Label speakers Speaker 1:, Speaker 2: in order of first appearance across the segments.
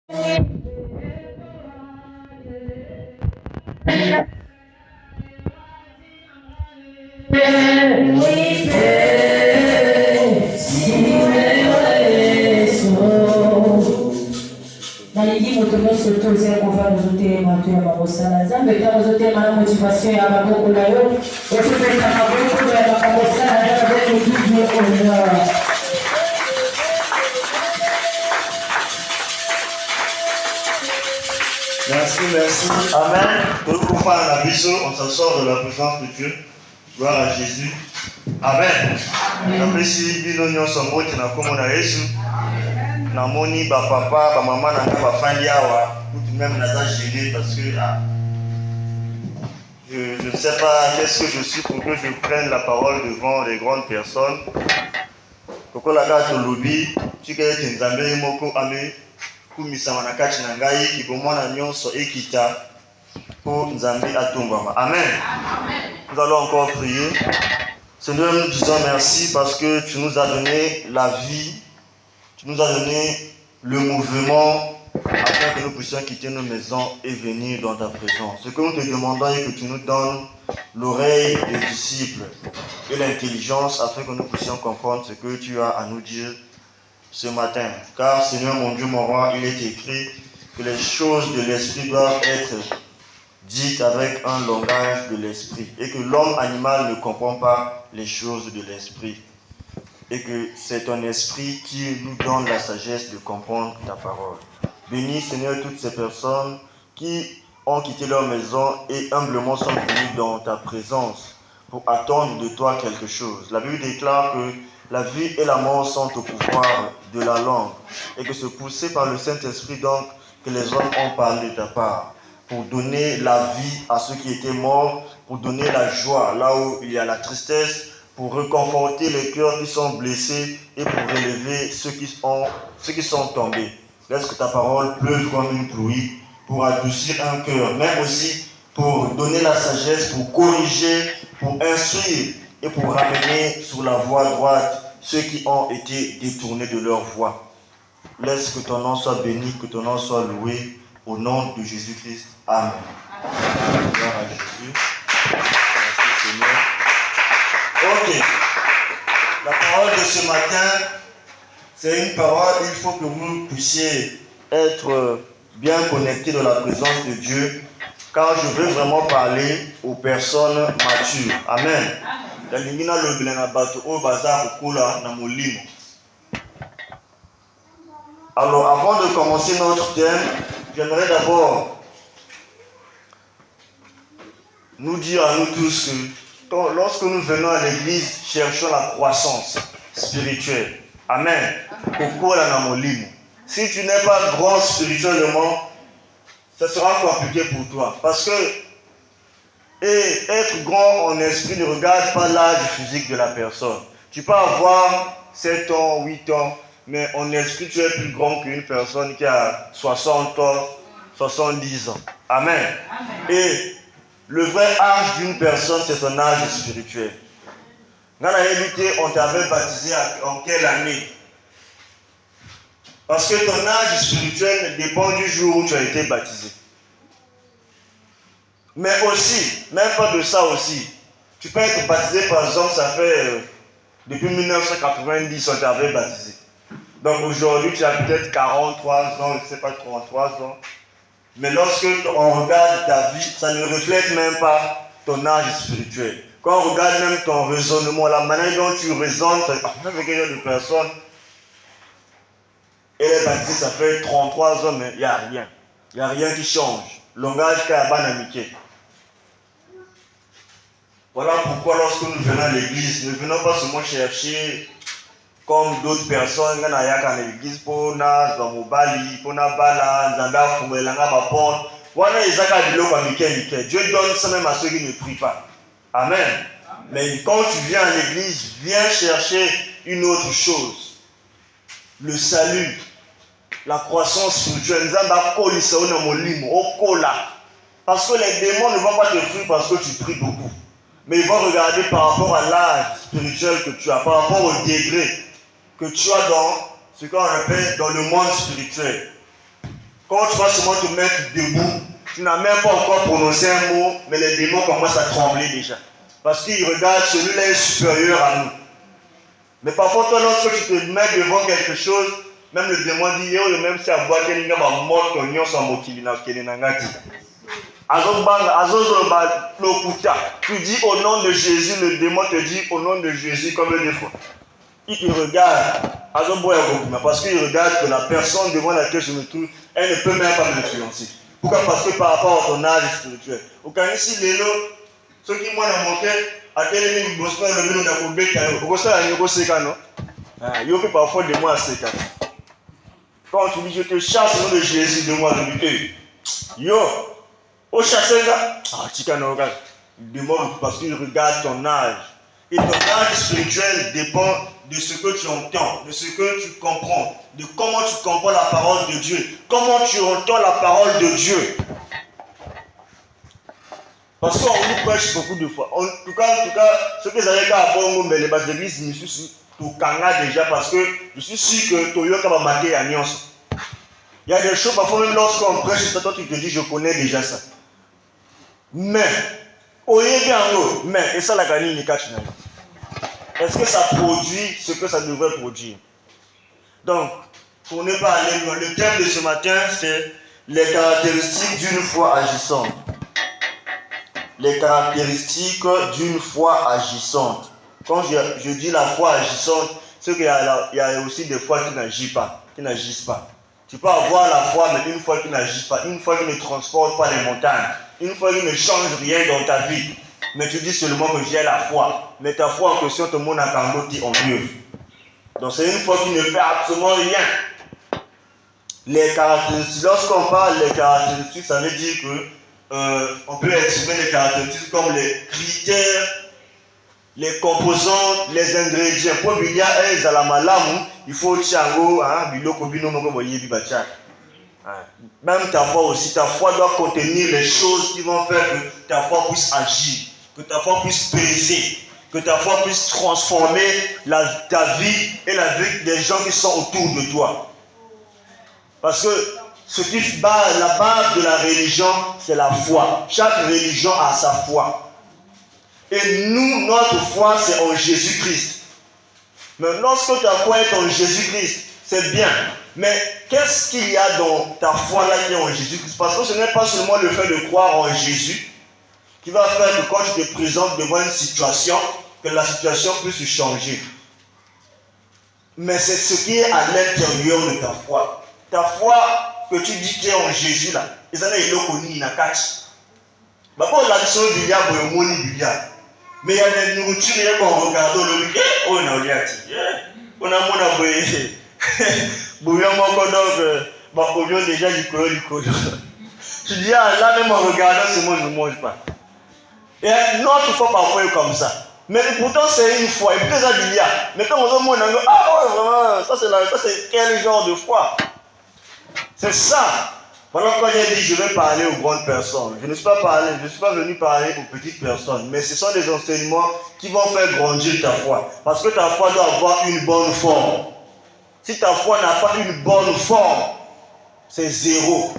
Speaker 1: Nalingi moto nyonso tozela kovanda ozotema to ya mabosala nzambe ntango ozotema na motivation ya maboko na yo otopesa maboko ya makabosala na bakokizie honneur.
Speaker 2: Merci, merci. Amen. Nous pouvons la biso, on s'assort de la présence de Dieu. Gloire à Jésus. Amen. Napesi bino nyonso mbote na kombo na Yesu. Namoni ba papa, ba maman na nga bafandi awa, tout même naza gêné parce que je ne sais pas qu'est-ce que je suis pour que je prenne la parole devant les grandes personnes. Koko la kaka tolobi, tika ete nzambe moko ame kumisama na kati na ngai kibomwana nyonso ekita pour nzambe atombama. Amen. Nous allons encore prier. Seigneur, nous disons merci parce que tu nous as donné la vie, tu nous as donné le mouvement afin que nous puissions quitter nos maisons et venir dans ta présence. Ce que nous te demandons est que tu nous donnes l'oreille des disciples et l'intelligence afin que nous puissions comprendre ce que tu as à nous dire ce matin. Car Seigneur mon Dieu, mon roi, il est écrit que les choses de l'esprit doivent être dites avec un langage de l'esprit et que l'homme animal ne comprend pas les choses de l'esprit et que c'est ton esprit qui nous donne la sagesse de comprendre ta parole. Bénis Seigneur toutes ces personnes qui ont quitté leur maison et humblement sont venues dans ta présence pour attendre de toi quelque chose. La Bible déclare que la vie et la mort sont au pouvoir de la langue et que c'est poussé par le Saint-Esprit donc que les hommes ont parlé de ta part pour donner la vie à ceux qui étaient morts, pour donner la joie là où il y a la tristesse, pour réconforter les cœurs qui sont blessés et pour relever ceux qui sont tombés. Laisse que ta parole pleuve comme une pluie pour adoucir un cœur, même aussi pour donner la sagesse, pour corriger, pour instruire et pour ramener sur la voie droite ceux qui ont été détournés de leur voie. Laisse que ton nom soit béni, que ton nom soit loué au nom de Jésus-Christ. Amen. Gloire à Jésus. Merci Seigneur. Ok. La parole de ce matin, c'est une parole, il faut que vous puissiez être bien connectés dans la présence de Dieu, car je veux vraiment parler aux personnes matures. Amen. Alors, avant de commencer notre thème, j'aimerais d'abord nous dire à nous tous que lorsque nous venons à l'église, cherchons la croissance spirituelle. Amen. Si tu n'es pas grand spirituellement, ça sera compliqué pour toi. Parce que être grand en esprit ne regarde pas l'âge physique de la personne. Tu peux avoir 7 ans, 8 ans, mais en esprit, tu es plus grand qu'une personne qui a 60 ans, 70 ans. Amen. Amen. Et le vrai âge d'une personne, c'est son âge spirituel. Dans la réalité, on t'avait baptisé en quelle année? Parce que ton âge spirituel dépend du jour où tu as été baptisé. Mais aussi, même pas de ça aussi, tu peux être baptisé par exemple, ça fait depuis 1990 on t'avait baptisé. Donc aujourd'hui tu as peut-être 43 ans, je ne sais pas 33 ans. Mais lorsque on regarde ta vie, ça ne reflète même pas ton âge spirituel. Quand on regarde même ton raisonnement, la manière dont tu raisonnes, avec une personne, elle est baptisée, ça fait 33 ans, mais il n'y a rien. Il n'y a rien qui change. Langage kabanamiké. Voilà pourquoi lorsque nous venons à l'église, ne venons pas seulement chercher comme d'autres personnes qui sont à l'église pour na zamobali, pour na bala, zanda fumelanga bapon. Voilà les actes de l'eau. Dieu donne ça même à ceux qui ne prient pas. Amen. Mais quand tu viens à l'église, viens chercher une autre chose. Le salut, la croissance spirituelle. Parce que les démons ne vont pas te fuir parce que tu pries beaucoup. Mais ils vont regarder par rapport à l'âge spirituel que tu as, par rapport au degré que tu as dans ce qu'on appelle dans le monde spirituel. Quand tu vas seulement te mettre debout, tu n'as même pas encore prononcé un mot, mais les démons commencent à trembler déjà. Parce qu'ils regardent, celui-là est supérieur à nous. Mais parfois, toi, lorsque tu te mets devant quelque chose, même le démon dit, yo, même si à boire, quelqu'un va mort, ton yon soit motivé dans ce nangati. Tu dis au nom de Jésus, le démon te dit au nom de Jésus comme des fois. Il te regarde, parce qu'il regarde que la personne devant laquelle je me trouve, elle ne peut même pas m'influencer. Pourquoi? Parce que par rapport à ton âge spirituel. Au cas ici, les lots, ceux qui m'ont manqué, à quel niveau ils bossent pas le milieu d'un coup de bécaye. Pourquoi ça, il y a un sécan, non? Il y a parfois des mois à sécan. Quand tu dis, je te chasse au nom de Jésus, de moi, je dis, yo, au chasseur là, tu cannes, regarde. Il demande parce qu'il regarde ton âge. Et ton âge spirituel dépend de ce que tu entends, de ce que tu comprends, de comment tu comprends la parole de Dieu, comment tu entends la parole de Dieu. Parce qu'on nous prêche beaucoup de fois. En tout cas, ce que vous avez qu'à apprendre, mais les bases d'église, je suis tout kanga déjà parce que je suis sûr que Toyo va marquer à Nyons. Il y a des choses, parfois même lorsqu'on prêche, toi tu te dis, je connais déjà ça. Mais, et ça la gagne, est-ce que ça produit ce que ça devrait produire? Donc, pour ne pas aller loin, le thème de ce matin, c'est les caractéristiques d'une foi agissante. Les caractéristiques d'une foi agissante. Quand je dis la foi agissante, c'est qu'il y a aussi des fois qui n'agissent pas. Tu peux avoir la foi, mais une fois qui n'agit pas, une fois qui ne transporte pas les montagnes, une fois qui ne change rien dans ta vie. Mais tu dis seulement que j'ai la foi. Mais ta foi en question, tout le monde a camboti en mieux. Donc c'est une foi qui ne fait absolument rien. Les caractéristiques, lorsqu'on parle des caractéristiques, ça veut dire que on peut exprimer les caractéristiques comme les critères, les composants, les ingrédients. Pour qu'il y ait il faut tchango, biloko bino moko boye bibacha. Même ta foi aussi, ta foi doit contenir les choses qui vont faire que ta foi puisse agir, que ta foi puisse peser, que ta foi puisse transformer ta vie et la vie des gens qui sont autour de toi. Parce que la base de la religion, c'est la foi. Chaque religion a sa foi. Et nous, notre foi, c'est en Jésus-Christ. Mais lorsque ta foi est en Jésus-Christ, c'est bien. Mais qu'est-ce qu'il y a dans ta foi là qui est en Jésus-Christ? Parce que ce n'est pas seulement le fait de croire en Jésus qui va faire que quand tu te présentes devant une situation, que la situation puisse changer. Mais c'est ce qui est à l'intérieur de ta foi. Ta foi que tu dis qui est en Jésus là, ils en ont connu na catch. Mais il y a des nourritures qu'on regarde le on a déjà du colo. Tu dis, là même en regardant, c'est moi je ne mange pas. Et notre foi parfois est comme ça. Mais pourtant c'est une foi. Et puis ça dit, mais quand on se dit, vraiment, ça c'est quel genre de foi? C'est ça. Pendant que j'ai dit, je vais parler aux grandes personnes. Je ne suis pas venu parler aux petites personnes. Mais ce sont des enseignements qui vont faire grandir ta foi. Parce que ta foi doit avoir une bonne forme. Si ta foi n'a pas une bonne forme, c'est zéro.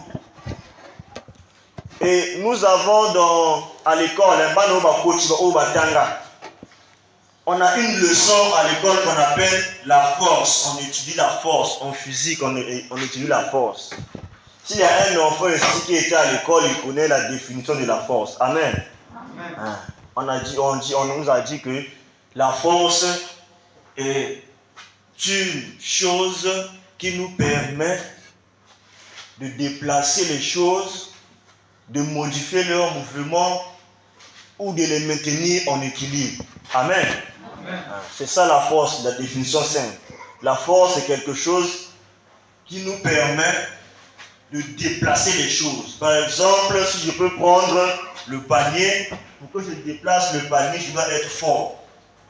Speaker 2: Et nous avons à l'école, on a une leçon à l'école qu'on appelle la force. On étudie la force. En physique, on étudie la force. S'il y a un enfant ici qui était à l'école, il connaît la définition de la force. Amen. Amen. On nous a dit que la force est une chose qui nous permet de déplacer les choses, de modifier leur mouvement ou de les maintenir en équilibre. Amen. Amen. C'est ça la force, la définition simple. La force est quelque chose qui nous permet de déplacer les choses. Par exemple, si je peux prendre le panier, pour que je déplace le panier, je dois être fort.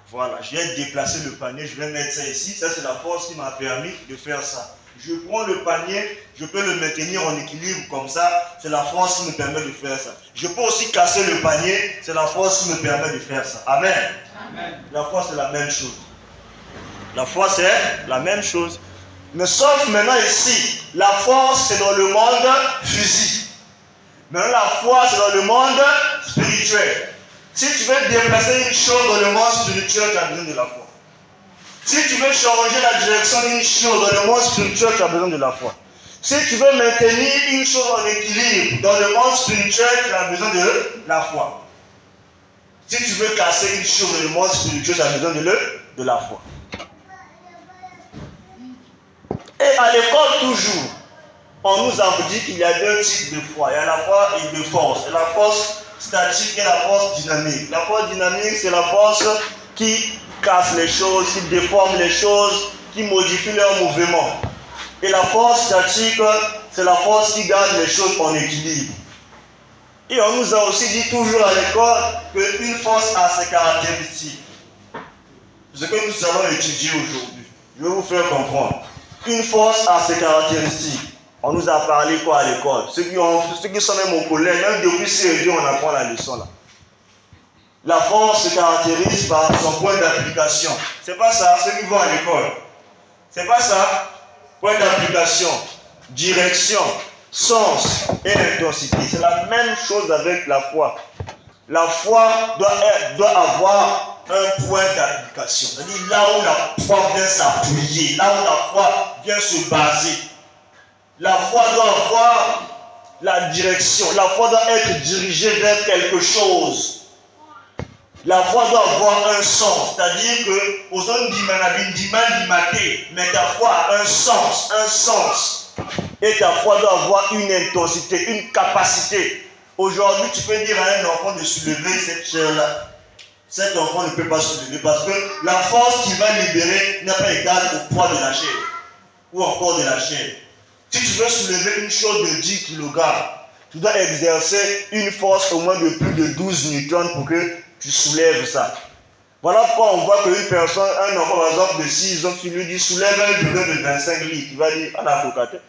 Speaker 2: Voilà, je vais déplacer le panier, je vais mettre ça ici. Ça, c'est la force qui m'a permis de faire ça. Je prends le panier, je peux le maintenir en équilibre comme ça. C'est la force qui me permet de faire ça. Je peux aussi casser le panier, c'est la force qui me permet de faire ça. Amen. Amen. La foi, c'est la même chose. La foi, c'est la même chose. Mais sauf maintenant ici, la force c'est dans le monde physique. Maintenant la foi c'est dans le monde spirituel. Si tu veux déplacer une chose dans le monde spirituel, tu as besoin de la foi. Si tu veux changer la direction d'une chose dans le monde spirituel, tu as besoin de la foi. Si tu veux maintenir une chose en équilibre dans le monde spirituel, tu as besoin de la foi. Si tu veux casser une chose dans le monde spirituel, tu as besoin de la foi. Et à l'école toujours, on nous a dit qu'il y a deux types de foi. Il y a la foi et de force. Il y a la force statique et la force dynamique. La force dynamique, c'est la force qui casse les choses, qui déforme les choses, qui modifie leur mouvement. Et la force statique, c'est la force qui garde les choses en équilibre. Et on nous a aussi dit toujours à l'école qu'une force a ses caractéristiques. Ce que nous allons étudier aujourd'hui, je vais vous faire comprendre. Une force a ses caractéristiques. On nous a parlé quoi à l'école? Ceux qui sont même au collège, même depuis CE2, on apprend la leçon là. La force se caractérise par son point d'application. C'est pas ça, ceux qui vont à l'école. C'est pas ça. Point d'application, direction, sens et intensité. C'est la même chose avec la foi. La foi doit avoir un point d'application. C'est-à-dire là où la foi vient s'appuyer, là où la foi vient se baser. La foi doit avoir la direction. La foi doit être dirigée vers quelque chose. La foi doit avoir un sens. C'est-à-dire que, aux zones mais ta foi a un sens. Et ta foi doit avoir une intensité, une capacité. Aujourd'hui, tu peux dire à un enfant de soulever cette chair-là. Cet enfant ne peut pas soulever parce que la force qu'il va libérer n'est pas égale au poids de la chair. Ou encore de la chair. Si tu veux soulever une chose de 10 kg, tu dois exercer une force au moins de plus de 12 newtons pour que tu soulèves ça. Voilà pourquoi on voit qu'une personne, un enfant par exemple de 6 ans, tu lui dis soulève un bidon de 25 litres, il va dire ah la cocatte.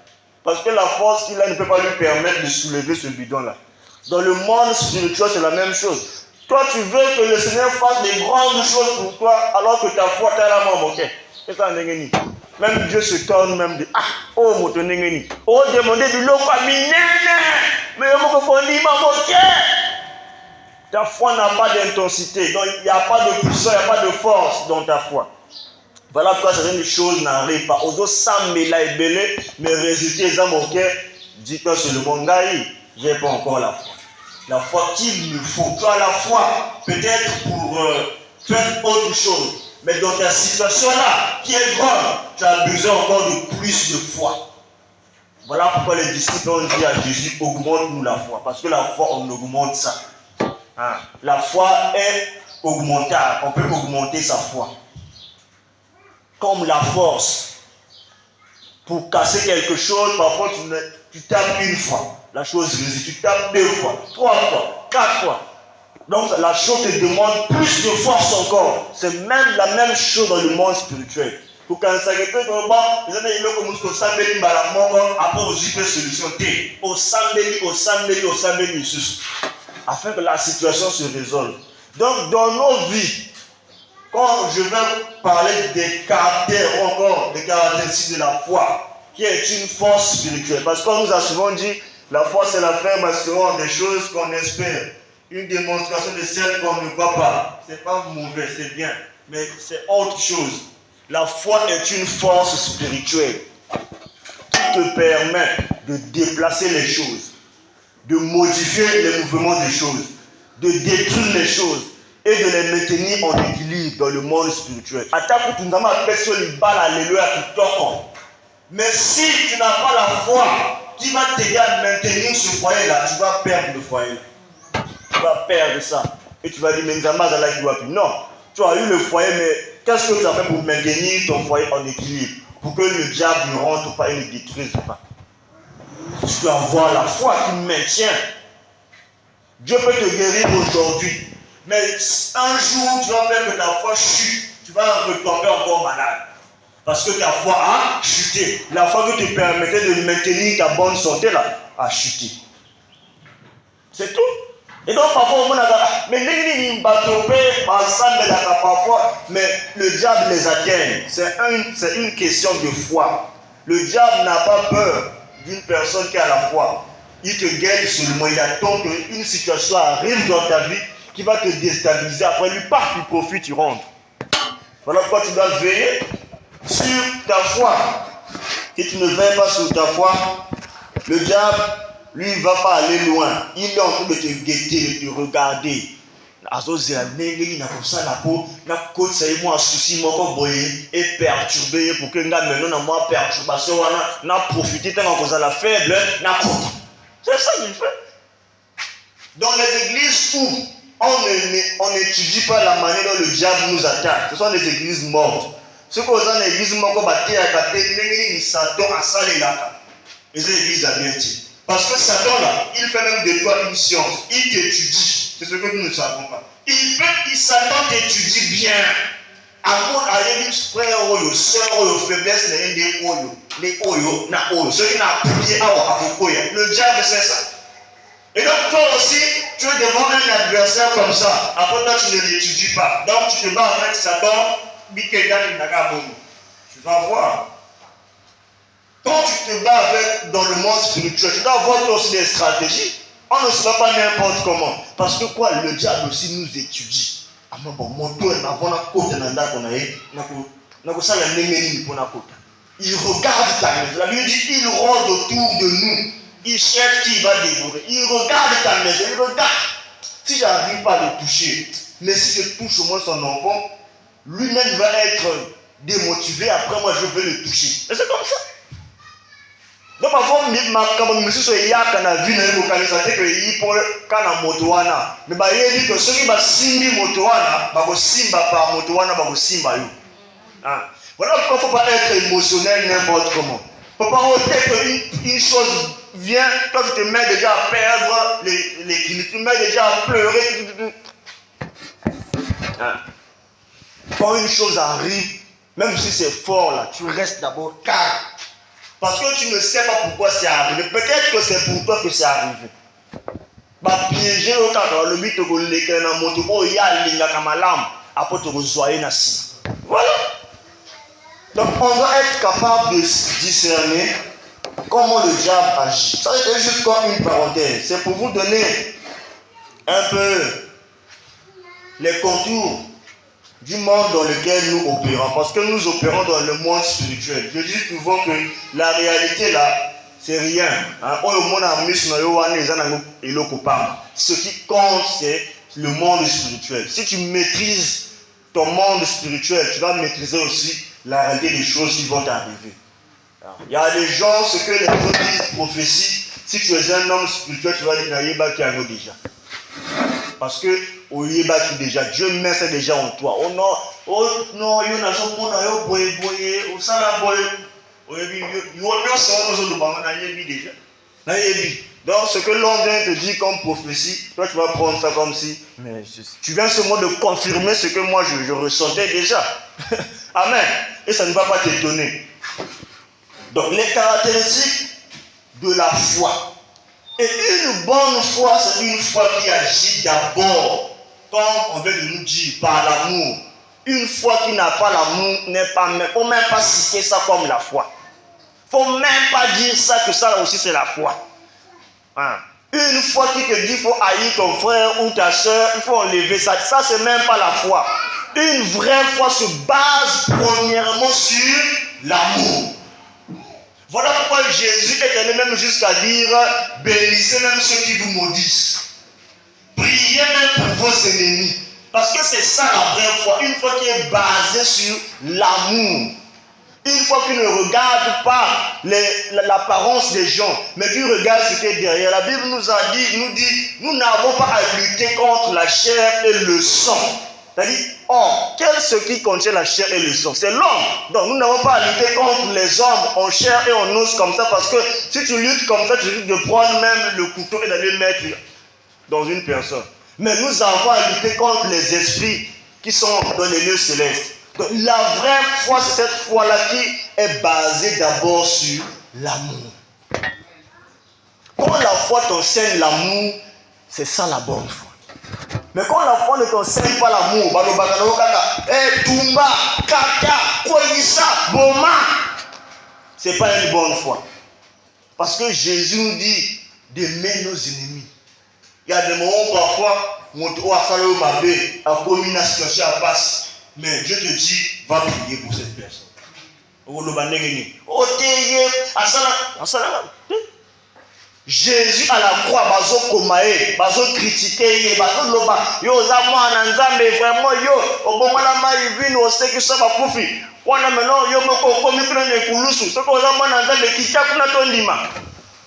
Speaker 2: Parce que la force qu'il a ne peut pas lui permettre de soulever ce bidon-là. Dans le monde spirituel, c'est la même chose. Toi, tu veux que le Seigneur fasse des grandes choses pour toi, alors que ta foi t'a la mort moquée. C'est ça, Nengeni. Même Dieu se tourne, même de ah, oh, mon Nengeni. Oh, demandez de l'eau comme mais on dit, moqué. Ta foi n'a pas d'intensité, donc il n'y a pas de puissance, il n'y a pas de force dans ta foi. Voilà pourquoi certaines choses n'arrivent pas. Aux autres, ça me l'a ébélé, mais résultat, ça mon cœur, dit que c'est le bon gars, je n'ai pas encore la foi. La foi qu'il me faut. Tu as la foi, peut-être pour faire autre chose. Mais dans ta situation-là, qui est grande, tu as besoin encore de plus de foi. Voilà pourquoi les disciples ont dit à Jésus, augmente-nous la foi. Parce que la foi, on augmente ça. Hein? La foi est augmentable. On peut augmenter sa foi. Comme la force. Pour casser quelque chose, parfois tu tapes une fois. La chose résiste. Tu tapes 2 fois, 3 fois, 4 fois. Donc la chose te demande plus de force encore. C'est même la même chose dans le monde spirituel. Pour qu'un sacrifice, afin que la situation se résolve. Donc dans nos vies, quand je vais parler des caractères ou encore des caractéristiques de la foi, qui est une force spirituelle, parce qu'on nous a souvent dit, la foi c'est l'affirmation des choses qu'on espère, une démonstration de celles qu'on ne voit pas. C'est pas mauvais, c'est bien, mais c'est autre chose. La foi est une force spirituelle qui te permet de déplacer les choses, de modifier les mouvements des choses, de détruire les choses et de les maintenir en équilibre dans le monde spirituel. Mais si tu n'as pas la foi qui va t'aider à maintenir ce foyer-là, tu vas perdre le foyer-là. Tu vas perdre ça. Et tu vas dire, mais non, tu as eu le foyer, mais qu'est-ce que tu as fait pour maintenir ton foyer en équilibre? Pour que le diable ne rentre pas et ne détruise pas. Tu dois avoir la foi qui maintient. Dieu peut te guérir aujourd'hui. Mais un jour, tu vas faire que ta foi chute. Tu vas retomber encore malade. Parce que ta foi a chuté. La foi qui te permettait de maintenir ta bonne santé là, a chuté. C'est tout. Et donc parfois, on a mais le diable les atteint. C'est une question de foi. Le diable n'a pas peur d'une personne qui a la foi. Il te guette seulement, il attend qu'une situation arrive dans ta vie qui va te déstabiliser. Après lui, paf, tu profites, tu rentres. Voilà pourquoi tu dois veiller sur ta foi. Si tu ne veilles pas sur ta foi, le diable, lui, il ne va pas aller loin. Il est en train de te guetter, de te regarder. Et perturbé pour que nous perturbation, profiter tant la faible, c'est ça qu'il fait. Dans les églises où on n'étudie pas la manière dont le diable nous attaque, ce sont des églises mortes. Ce qu'on a dans l'église, les églises à bien dire. Parce que Satan là, il fait même de toi une science. Il t'étudie. C'est ce que nous ne savons pas. Satan t'étudie bien. Amour à l'église, frère, soeur, faiblesse, le diable c'est ça. Et donc toi aussi, tu es devant un adversaire comme ça. Après toi, tu ne l'étudies pas. Donc tu te bats avec Satan. Tu vas voir. Quand tu te bats dans le monde spirituel, tu dois avoir aussi des stratégies. On ne se bat pas n'importe comment. Parce que quoi, le diable aussi nous étudie. Il regarde ta maison. La Bible dit il rôde autour de nous. Il cherche qui va dévorer. Il regarde ta maison. Il regarde. Si j'arrive pas à le toucher, mais si je touche au moins son enfant, lui-même va être démotivé. Après moi, je vais le toucher. Et c'est comme ça. Donc avant monsieur so yaka na vie na yo kanisa te que yi pour kana moto wana mais ba yebi que ceux qui ba simbi moto wana ba ko simba par moto wana ba ko simba yo. Ah, voilà pourquoi il faut pas être émotionnel n'importe comment. Faut pas ôter que une chose vient, toi tu te mets déjà à perdre l'équilibre, tu te mets déjà à pleurer. Ah. Quand une chose arrive, même si c'est fort là, tu restes d'abord calme. Parce que tu ne sais pas pourquoi c'est arrivé. Peut-être que c'est pour toi que c'est arrivé. Bah piéger au cadre, le but de l'écran en moto, oh ya linga kamalam, après te rejoindre nasi. Voilà. Donc on doit être capable de discerner comment le diable agit. Ça c'est juste comme une parenthèse. C'est pour vous donner un peu les contours du monde dans lequel nous opérons, parce que nous opérons dans le monde spirituel. Je dis souvent que la réalité là, c'est rien. Ce qui compte, c'est le monde spirituel. Si tu maîtrises ton monde spirituel, tu vas maîtriser aussi la réalité des choses qui vont t'arriver. Il y a des gens, ce que les gens disent, prophétie, si tu es un homme spirituel, tu vas dire Naïba qui a déjà. Parce que déjà, Dieu met ça déjà en toi. Oh non, il y a donc ce que l'on vient te dire comme prophétie, toi tu vas prendre ça comme si mais tu viens seulement de confirmer ce que moi je ressentais déjà. Amen. Et ça ne va pas t'étonner. Donc les caractéristiques de la foi. Et une bonne foi, c'est une foi qui agit d'abord, comme on veut nous dire, par l'amour. Une foi qui n'a pas l'amour n'est pas même. Il ne faut même pas citer ça comme la foi. Il ne faut même pas dire ça que ça aussi c'est la foi. Hein? Une foi qui te dit qu'il faut haïr ton frère ou ta soeur, il faut enlever ça. Ça c'est même pas la foi. Une vraie foi se base premièrement sur l'amour. Voilà pourquoi Jésus est allé même jusqu'à dire bénissez même ceux qui vous maudissent. Priez même pour vos ennemis. Parce que c'est ça la vraie foi. Une foi qui est basée sur l'amour. Une foi qui ne regarde pas l'apparence des gens, mais qui regarde ce qui est derrière. La Bible nous dit, nous n'avons pas à lutter contre la chair et le sang. C'est-à-dire, ce qui contient la chair et le sang? C'est l'homme. Donc nous n'avons pas à lutter contre les hommes en chair et en os comme ça, parce que si tu luttes comme ça, tu risques de prendre même le couteau et d'aller le mettre dans une personne. Mais nous avons à lutter contre les esprits qui sont dans les lieux célestes. Donc la vraie foi, c'est cette foi-là qui est basée d'abord sur l'amour. Quand la foi t'enseigne l'amour, c'est ça la bonne foi. Mais quand la foi ne t'enseigne pas l'amour, Ce n'est pas une bonne foi. Parce que Jésus nous dit d'aimer nos ennemis. Il y a des moments parfois, on a commis une situation à passe. Mais Dieu te dit, va prier pour cette personne. Jésus à la croix, bazo komae, bazo critiquer, bazo loba, yo zama nanzambe vraiment yo, obomala mai vino oseki saba kufi. Wana maintenant yo moko komi prendre kulusu, soko zama nanzambe kicha kuna tondima.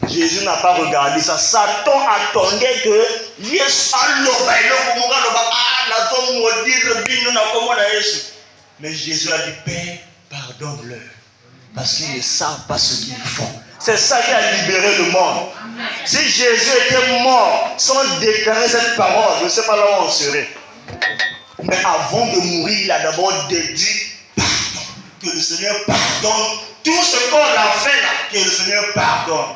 Speaker 2: Jésus n'a pas regardé ça. Satan attendait que yes aloba eloko monga loba na to modire bino na komona Yesu. Mais Jésus a dit Père, pardonne-leur parce qu'ils ne savent pas ce qu'ils font. C'est ça qui a libéré le monde. Amen. Si Jésus était mort sans déclarer cette parole, je ne sais pas là où on serait. Mais avant de mourir, il a d'abord dit pardon. Que le Seigneur pardonne tout ce qu'on a fait là. Que le Seigneur pardonne.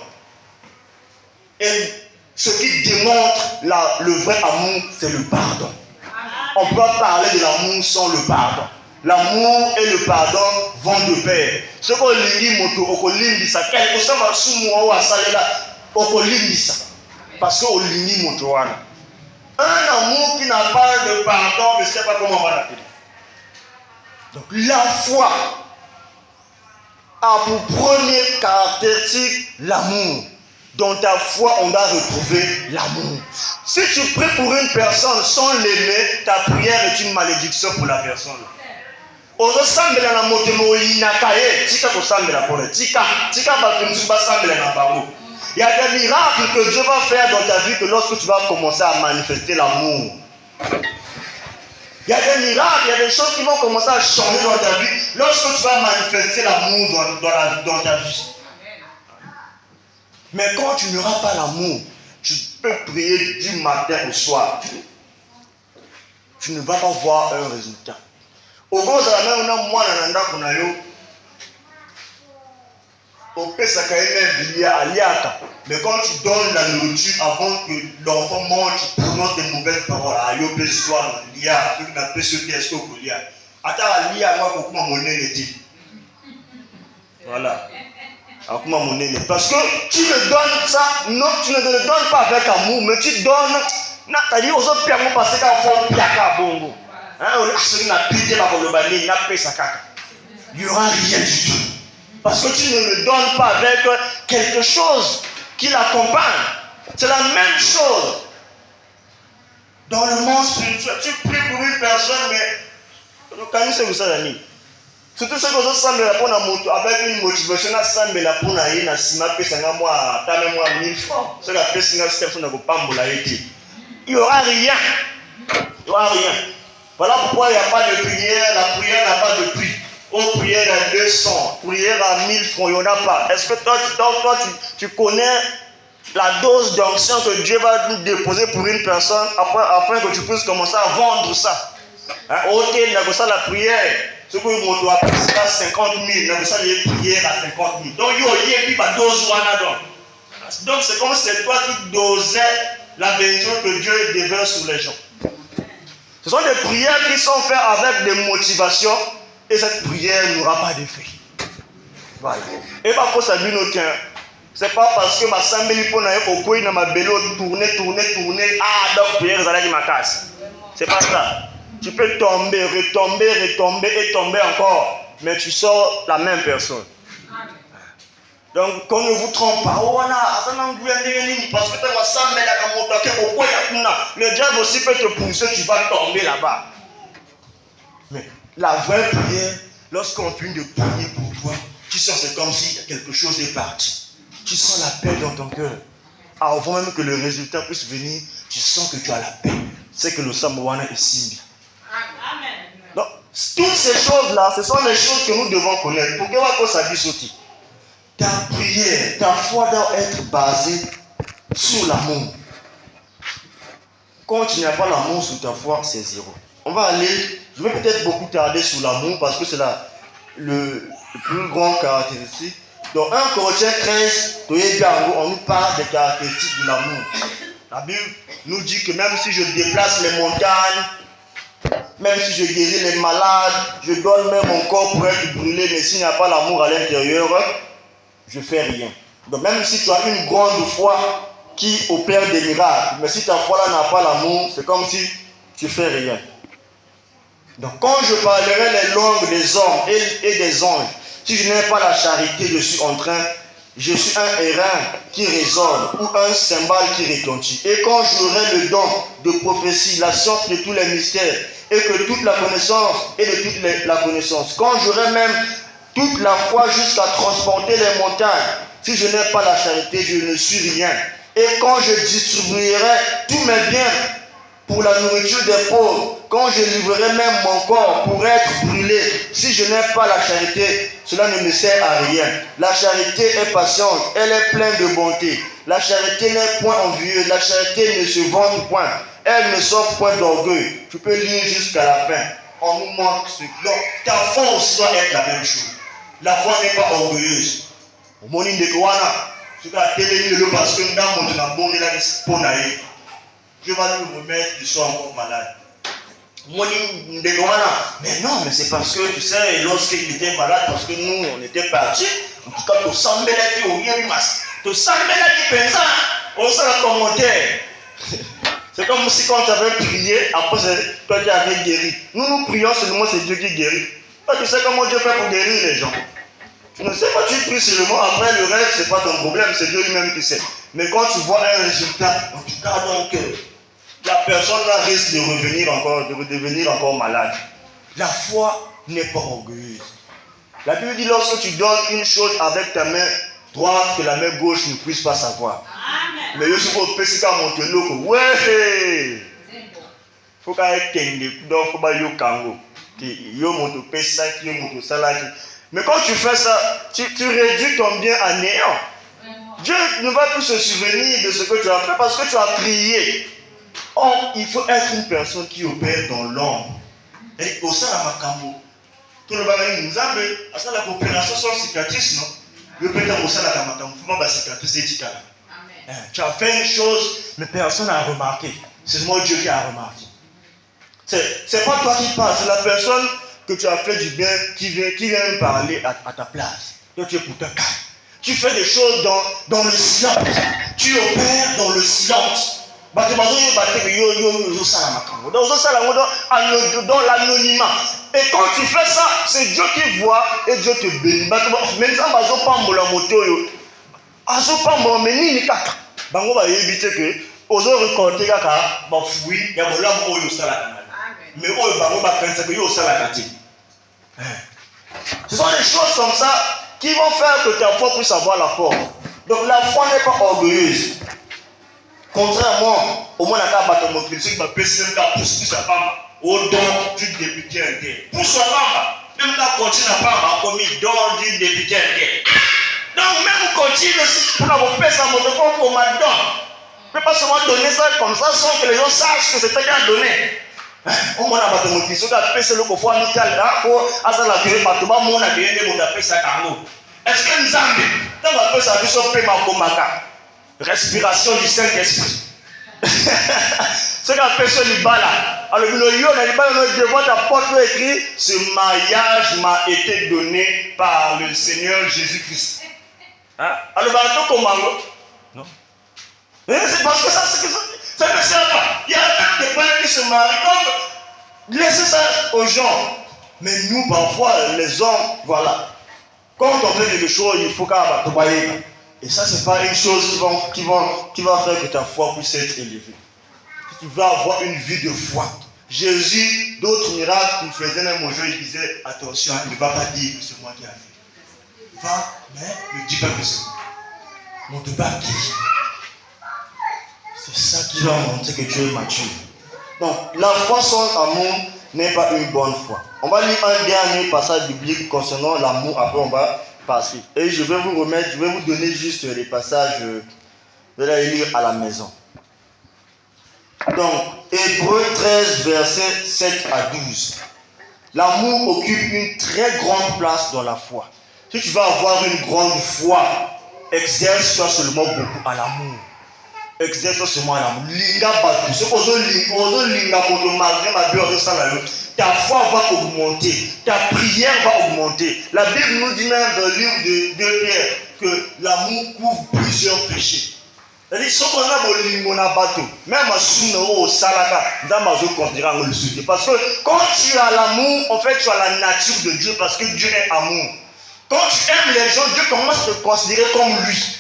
Speaker 2: Et ce qui démontre le vrai amour, c'est le pardon. On peut pas parler de l'amour sans le pardon. L'amour et le pardon vont de pair. Ce qu'on lit moto, on lit ça. Quelque chose m'a soumo à ça là, on lit ça. Parce qu'on lit moto. Un amour qui n'a pas de pardon, je ne sais pas comment on va l'appeler. Donc la foi a pour première caractéristique l'amour. Dans ta foi, on doit retrouver l'amour. Si tu pries pour une personne sans l'aimer, ta prière est une malédiction pour la personne. Il y a des miracles que Dieu va faire dans ta vie que lorsque tu vas commencer à manifester l'amour. Il y a des miracles, il y a des choses qui vont commencer à changer dans ta vie lorsque tu vas manifester l'amour dans ta vie. Mais quand tu n'auras pas l'amour, tu peux prier du matin au soir. Tu ne vas pas voir un résultat. Au gros, mais quand tu donnes la nourriture avant que l'enfant mange, tu prononces des mauvaises paroles. Voilà. Parce que tu ne donnes ça, non, tu ne le donnes pas avec amour, mais tu donnes. Il n'y aura rien du tout. Parce que tu ne le donnes pas avec quelque chose qui l'accompagne. C'est la même chose. Dans le monde spirituel, tu pries pour une personne, mais quand c'est ça, surtout ce que je sens avec une motivation, il n'y aura rien. Il n'y aura rien. Voilà pourquoi il n'y a pas de prière. La prière n'a pas de prix. Une prière à 200, prière à 1000 francs, il n'y en a pas. Est-ce que toi, tu connais la dose d'onction que Dieu va nous déposer pour une personne afin que tu puisses commencer à vendre ça? Ok, la prière. Ce que vous avez appris, c'est 50 000. Vous avez prière à 50 000. Donc, il y a une dose. Donc, c'est comme si c'est toi qui dosais la bénédiction que Dieu déverse sur les gens. Ce sont des prières qui sont faites avec des motivations et cette prière n'aura pas d'effet. Voilà. Et pas pour ça, c'est pas parce que ma sambeli pour ma bélo tourner. Ah, donc prière, ça qui ma casse. C'est pas ça. Tu peux tomber, retomber et tomber encore. Mais tu sors la même personne. Donc, qu'on ne vous trompe pas. Parce que le diable aussi peut te pousser, tu vas tomber là-bas. Mais la vraie prière, lorsqu'on finit de prier pour toi, tu sens c'est comme si quelque chose est parti. Tu sens la paix dans ton cœur. Avant même que le résultat puisse venir, tu sens que tu as la paix. C'est que le Samoana est Simbi. Donc, toutes ces choses-là, ce sont les choses que nous devons connaître. Pour que ça dise aussi. Ta prière, ta foi doit être basée sur l'amour. Quand tu n'as pas l'amour sur ta foi, c'est zéro. On va aller, je vais peut-être beaucoup tarder sur l'amour parce que c'est le plus grand caractéristique. Dans 1 Corinthiens 13, on nous parle des caractéristiques de l'amour. La Bible nous dit que même si je déplace les montagnes, même si je guéris les malades, je donne même mon corps pour être brûlé, mais s'il n'y a pas l'amour à l'intérieur, je fais rien. Donc même si tu as une grande foi qui opère des miracles, mais si ta foi là n'a pas l'amour, c'est comme si tu fais rien. Donc quand je parlerai les langues des hommes et des anges, si je n'ai pas la charité, je suis un airain qui résonne ou un cymbale qui retentit. Et quand j'aurai le don de prophétie, la science de tous les mystères, et que toute la connaissance, quand j'aurai même toute la foi jusqu'à transporter les montagnes, si je n'ai pas la charité, je ne suis rien. Et quand je distribuerai tous mes biens pour la nourriture des pauvres, quand je livrerai même mon corps pour être brûlé, si je n'ai pas la charité, cela ne me sert à rien. La charité est patiente, elle est pleine de bonté. La charité n'est point envieuse, la charité ne se vante point, elle ne s'offre point d'orgueil. Tu peux lire jusqu'à la fin. On nous manque ce. Donc ta foi aussi doit être la même chose. La foi n'est pas orgueilleuse. Au moment de Kouana, tu vas téléviser le parce que nous avons de la bonne et la disponaille. Je vais nous remettre, je suis encore malade. Mais non, mais c'est parce que, tu sais, lorsqu'il était malade, parce que nous, on était partis, en tout cas, tu semblais que tu rien mas. Tu semblais que tu pensais, on s'en a commentaire. C'est comme si quand tu avais prié, après, toi tu avais guéri. Nous prions seulement, c'est Dieu qui guérit. Toi, tu sais comment Dieu fait pour guérir les gens. Tu ne sais pas, tu pries seulement, après le reste, ce n'est pas ton problème, c'est Dieu lui-même qui sait. Mais quand tu vois un résultat, en tout cas, donc, la personne là risque de devenir encore malade. La foi n'est pas orgueilleuse. La Bible dit lorsque tu donnes une chose avec ta main droite, que la main gauche ne puisse pas savoir. Amen. Mais je suis au Pessica Monteloko. Ouais! Faut qu'il y ait donc faut pas yo kango. Yo monto pesa, yo monto salaki. Mais quand tu fais ça, tu réduis ton bien à néant. Dieu ne va plus se souvenir de ce que tu as fait parce que tu as prié. Or, il faut être une personne qui opère dans l'ombre. Et au sein de ma cambo, tout le bagage nous a fait, à ça la coopération sans cicatrice, non? Le pétard au sein de ma cambo, comment la cicatrice est ticale. Tu as fait une chose, mais personne n'a remarqué. C'est moi Dieu qui a remarqué. C'est pas toi qui parles, c'est la personne que tu as fait du bien qui vient parler à ta place. Donc tu es pour te calme. Tu fais des choses dans le silence. Tu opères dans le silence. Dans l'anonymat. Et quand tu fais ça, c'est Dieu qui voit et Dieu te bénit. Ce sont des choses comme ça qui vont faire que ta foi puisse avoir la force. Donc la foi n'est pas orgueilleuse. Contrairement au monde à battre mon critique, qui m'a péché pour sa femme, au don du député interne. Pour sa femme, même quand on continue à pas commis don du député interne. Donc même continue pour avoir fait ça, mon enfant, pour ma don. Je ne peux pas seulement donner ça comme ça sans que les gens sachent que c'est déjà donné. Au monde à battre mon critique, qui a péché le coffre amical, pour à la durée, ma tombe, mon agréé, mon appel ça carno. Est-ce que nous avons, dans ma pêche à vie, on peut m'accompagner? Respiration du Saint-Esprit. C'est la personne du bas là. Alors, devant ta porte écrit, ce mariage m'a été donné par le Seigneur Jésus-Christ. Hein? Alors, comment? Non. C'est parce que ça, ça ne sert pas. Il y a des gens qui se marient comme laissez ça aux gens. Mais nous, parfois, les hommes, voilà. Quand on fait quelque chose, il faut qu'on va. Et ça, ce n'est pas une chose qui va faire que ta foi puisse être élevée. Si tu vas avoir une vie de foi. Jésus, d'autres miracles qu'il faisait même au jeu, il disait attention, il ne va pas dire que c'est moi qui ai fait. Va, mais ne dis pas que c'est moi. On te bat qui? C'est ça qui va montrer que tu es mature. Donc, la foi sans amour n'est pas une bonne foi. On va lire un dernier passage biblique concernant l'amour, après on va passer. Et je vais vous donner juste les passages de la lire à la maison. Donc, Hébreux 13, versets 7 à 12. L'amour occupe une très grande place dans la foi. Si tu veux avoir une grande foi, exerce-toi seulement beaucoup à l'amour. Exerce-toi seulement à l'amour. Linga batu. Ce qu'on veut linga moto malgré ma bière sans la lutte. Ta foi va augmenter. Ta prière va augmenter. La Bible nous dit même dans le livre de Pierre que que l'amour couvre plusieurs péchés. C'est-à-dire, si on a mon bateau, même si on a salaka, parce que quand tu as l'amour, en fait, tu as la nature de Dieu, parce que Dieu est amour. Quand tu aimes les gens, Dieu commence à te considérer comme lui.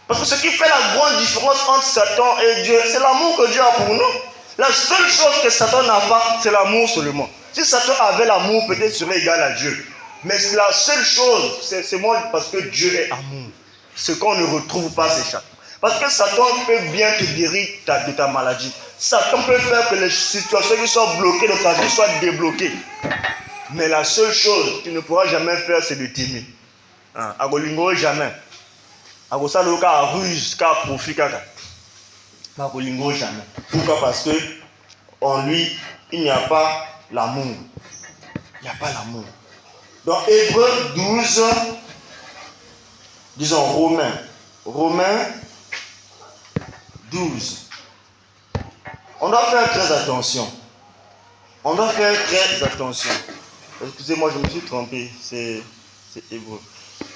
Speaker 2: Parce que ce qui fait la grande différence entre Satan et Dieu, c'est l'amour que Dieu a pour nous. La seule chose que Satan n'a pas, c'est l'amour seulement. Si Satan avait l'amour, peut-être il serait égal à Dieu. Mais la seule chose, c'est moi, parce que Dieu est amour. Ce qu'on ne retrouve pas, c'est Satan. Parce que Satan peut bien te guérir de ta maladie. Satan peut faire que les situations qui sont bloquées dans ta vie soient débloquées. Mais la seule chose que tu ne pourras jamais faire, c'est de t'aimer. Agolingo jamais. Agosalo ka ruse, ka profit kaka. Agolingo jamais. Pourquoi? Parce que en lui, il n'y a pas l'amour. Il n'y a pas l'amour. Dans Hébreux 12, disons Romains 12. On doit faire très attention. On doit faire très attention. Excusez-moi, je me suis trompé. C'est Hébreu.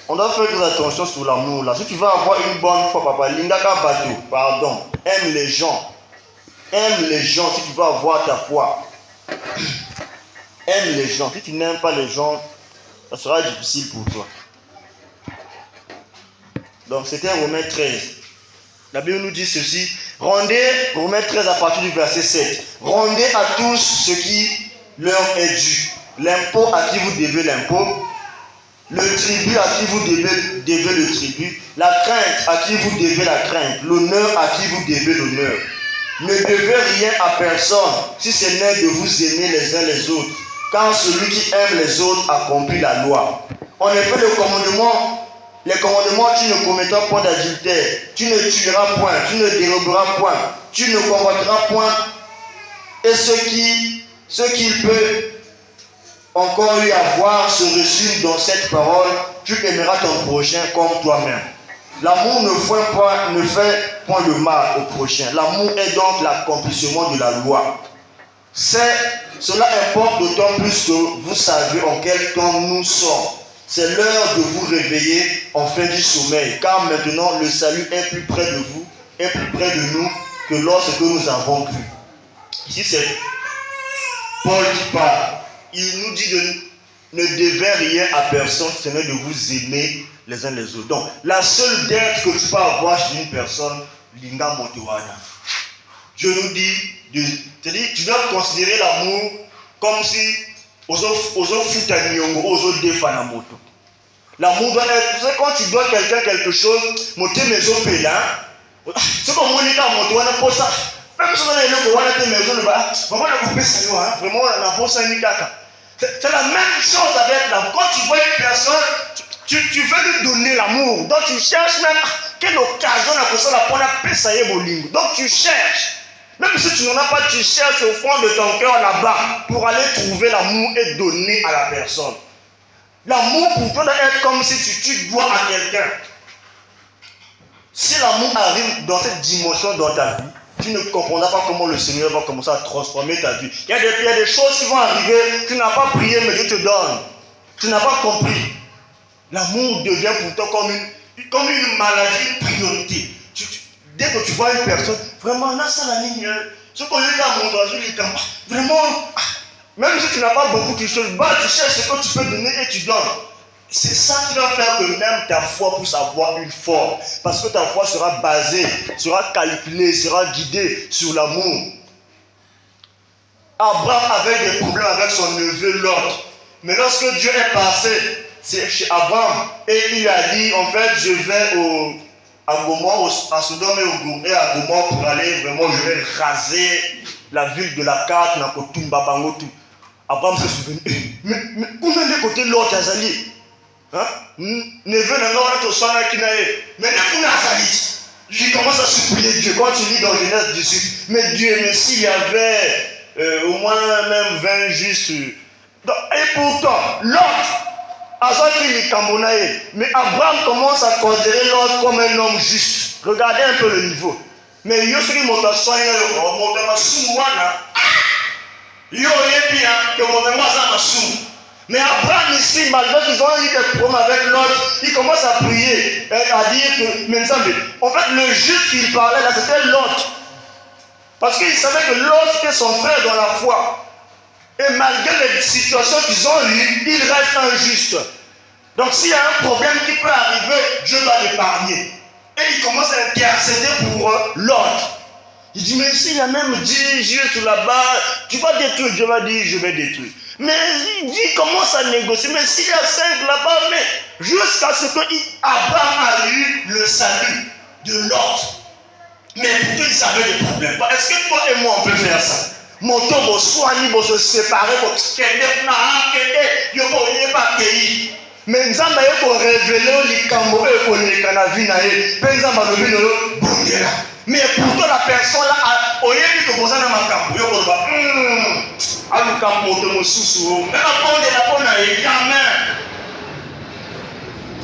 Speaker 2: On doit faire très attention sur l'amour là. Si tu veux avoir une bonne foi, papa, Lingaka Bato, pardon, aime les gens. Aime les gens si tu veux avoir ta foi. Aime les gens. Si tu n'aimes pas les gens, ça sera difficile pour toi. Donc c'était Romains 13. La Bible nous dit ceci. Rendez, Romains 13 à partir du verset 7. Rendez à tous ce qui leur est dû. L'impôt à qui vous devez l'impôt. Le tribut à qui vous devez le tribut. La crainte à qui vous devez la crainte. L'honneur à qui vous devez l'honneur. Ne devez rien à personne si ce n'est de vous aimer les uns les autres. Car celui qui aime les autres accomplit la loi. En effet, les commandements, tu ne commettras point d'adultère, tu ne tueras point, tu ne déroberas point, tu ne convoiteras point. Et ce qu'il peut encore y avoir se résume dans cette parole, tu aimeras ton prochain comme toi-même. L'amour ne fait point le mal au prochain. L'amour est donc l'accomplissement de la loi. Cela importe d'autant plus que vous savez en quel temps nous sommes. C'est l'heure de vous réveiller en fin du sommeil, car maintenant le salut est plus près de vous, est plus près de nous que lorsque nous avons cru. Ici c'est Paul qui parle. Il nous dit de ne devez rien à personne, ce n'est de vous aimer les uns les autres. Donc la seule dette que tu peux avoir chez une personne, Linga Motowana. Dieu nous dit, c'est-à-dire tu dois considérer l'amour comme si l'amour doit être, tu sais, quand tu dois quelqu'un quelque chose, monter mes eaux là, c'est comme on est à monter, on a pour ça. Même si on est là, on a des maisons, vraiment la couper ça, vraiment la poste à Nikaka. C'est la même chose avec l'amour. Quand tu vois une personne, tu veux lui donner l'amour. Donc tu cherches même quelle occasion pour ça la prendre à pesailler bolingo. Donc tu cherches. Même si tu n'en as pas, tu cherches au fond de ton cœur là-bas pour aller trouver l'amour et donner à la personne. L'amour pour toi doit être comme si tu dois à quelqu'un. Si l'amour arrive dans cette dimension dans ta vie, tu ne comprendras pas comment le Seigneur va commencer à transformer ta vie. Il y a des choses qui vont arriver, tu n'as pas prié, mais Dieu te donne. Tu n'as pas compris. L'amour devient pour toi comme une maladie, une priorité. Dès que tu vois une personne, vraiment, on a ça la ligne. Ce qu'on lui a montré, vraiment, même si tu n'as pas beaucoup de choses, tu cherches ce que tu peux donner et tu donnes. C'est ça qui va faire que même ta foi puisse avoir une forme. Parce que ta foi sera basée, sera calculée, sera guidée sur l'amour. Abraham avait des problèmes avec son neveu Lot. Mais lorsque Dieu est passé chez Abraham et il a dit, en fait, je vais à Gomorrhe, à Sodome et à Gomorrhe pour aller, vraiment, je vais raser la ville de la carte, Nakotumba Bangotu. Abraham s'est souvenu, mais combien de côtés l'autre a allé? Neveu n'a pas été au Kinae. Mais il commence à supplier Dieu. Quand tu lis dans Genèse 18, mais Dieu, mais s'il y avait au moins même 20 justes. Et pourtant, l'autre, mais Abraham commence à considérer l'autre comme un homme juste. Regardez un peu le niveau. Mais il y a ce qui m'a Mais Abraham ici, malgré qu'ils ont eu des problèmes avec l'autre, il commence à prier, à dire que, mais en fait, le juste qu'il parlait là, c'était l'autre. Parce qu'il savait que l'autre était son frère dans la foi. Et malgré les situations qu'ils ont eues, il reste injuste. Donc s'il y a un problème qui peut arriver, Dieu doit l'épargner. Et il commence à intercéder pour l'autre. Il dit, mais s'il a même dit, Dieu là-bas, tu vas détruire. Dieu va dire, je vais détruire. Mais il dit, il commence à négocier. Mais s'il y a 5 là-bas, mais jusqu'à ce qu'Abraham a eu le salut de l'autre. Mais pourtant, ils avaient des problèmes. Est-ce que toi et moi, on peut faire ça? Mon tour, mon soigner, mon se séparer, mon mais nous avons révélé les cambo et les canavinae. Mais pourtant la personne là, au lieu de poser dans ma cambo, yo ko ba alu cambo to mo susu o. Mais la bonne la bonne jamais.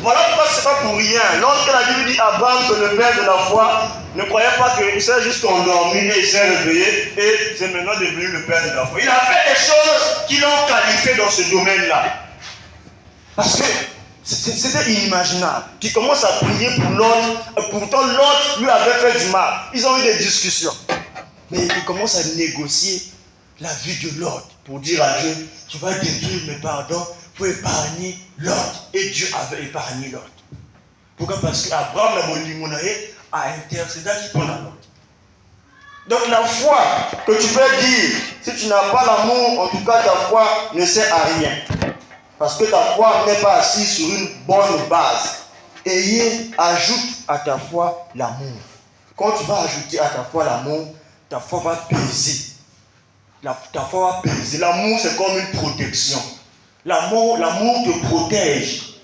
Speaker 2: Voilà pourquoi c'est pas pour rien. Lorsque la Bible dit Abraham, c'est le père de la foi, ne croyez pas qu'il s'est juste endormi et il s'est réveillé et c'est maintenant devenu le père de la foi. Il a fait des choses qui l'ont qualifié dans ce domaine-là. Parce que c'était inimaginable. Qui commence à prier pour l'autre, pourtant l'autre lui avait fait du mal. Ils ont eu des discussions. Mais il commence à négocier la vie de l'autre pour dire à Dieu, tu vas détruire mes pardons pour épargner l'autre. Et Dieu avait épargné l'autre. Pourquoi? Parce qu'Abraham a intercédé pour l'autre. Donc la foi que tu peux dire, si tu n'as pas l'amour, en tout cas ta foi ne sert à rien. Parce que ta foi n'est pas assise sur une bonne base. Ajoute à ta foi l'amour. Quand tu vas ajouter à ta foi l'amour, ta foi va peser. Ta foi va peser. L'amour, c'est comme une protection. L'amour te protège.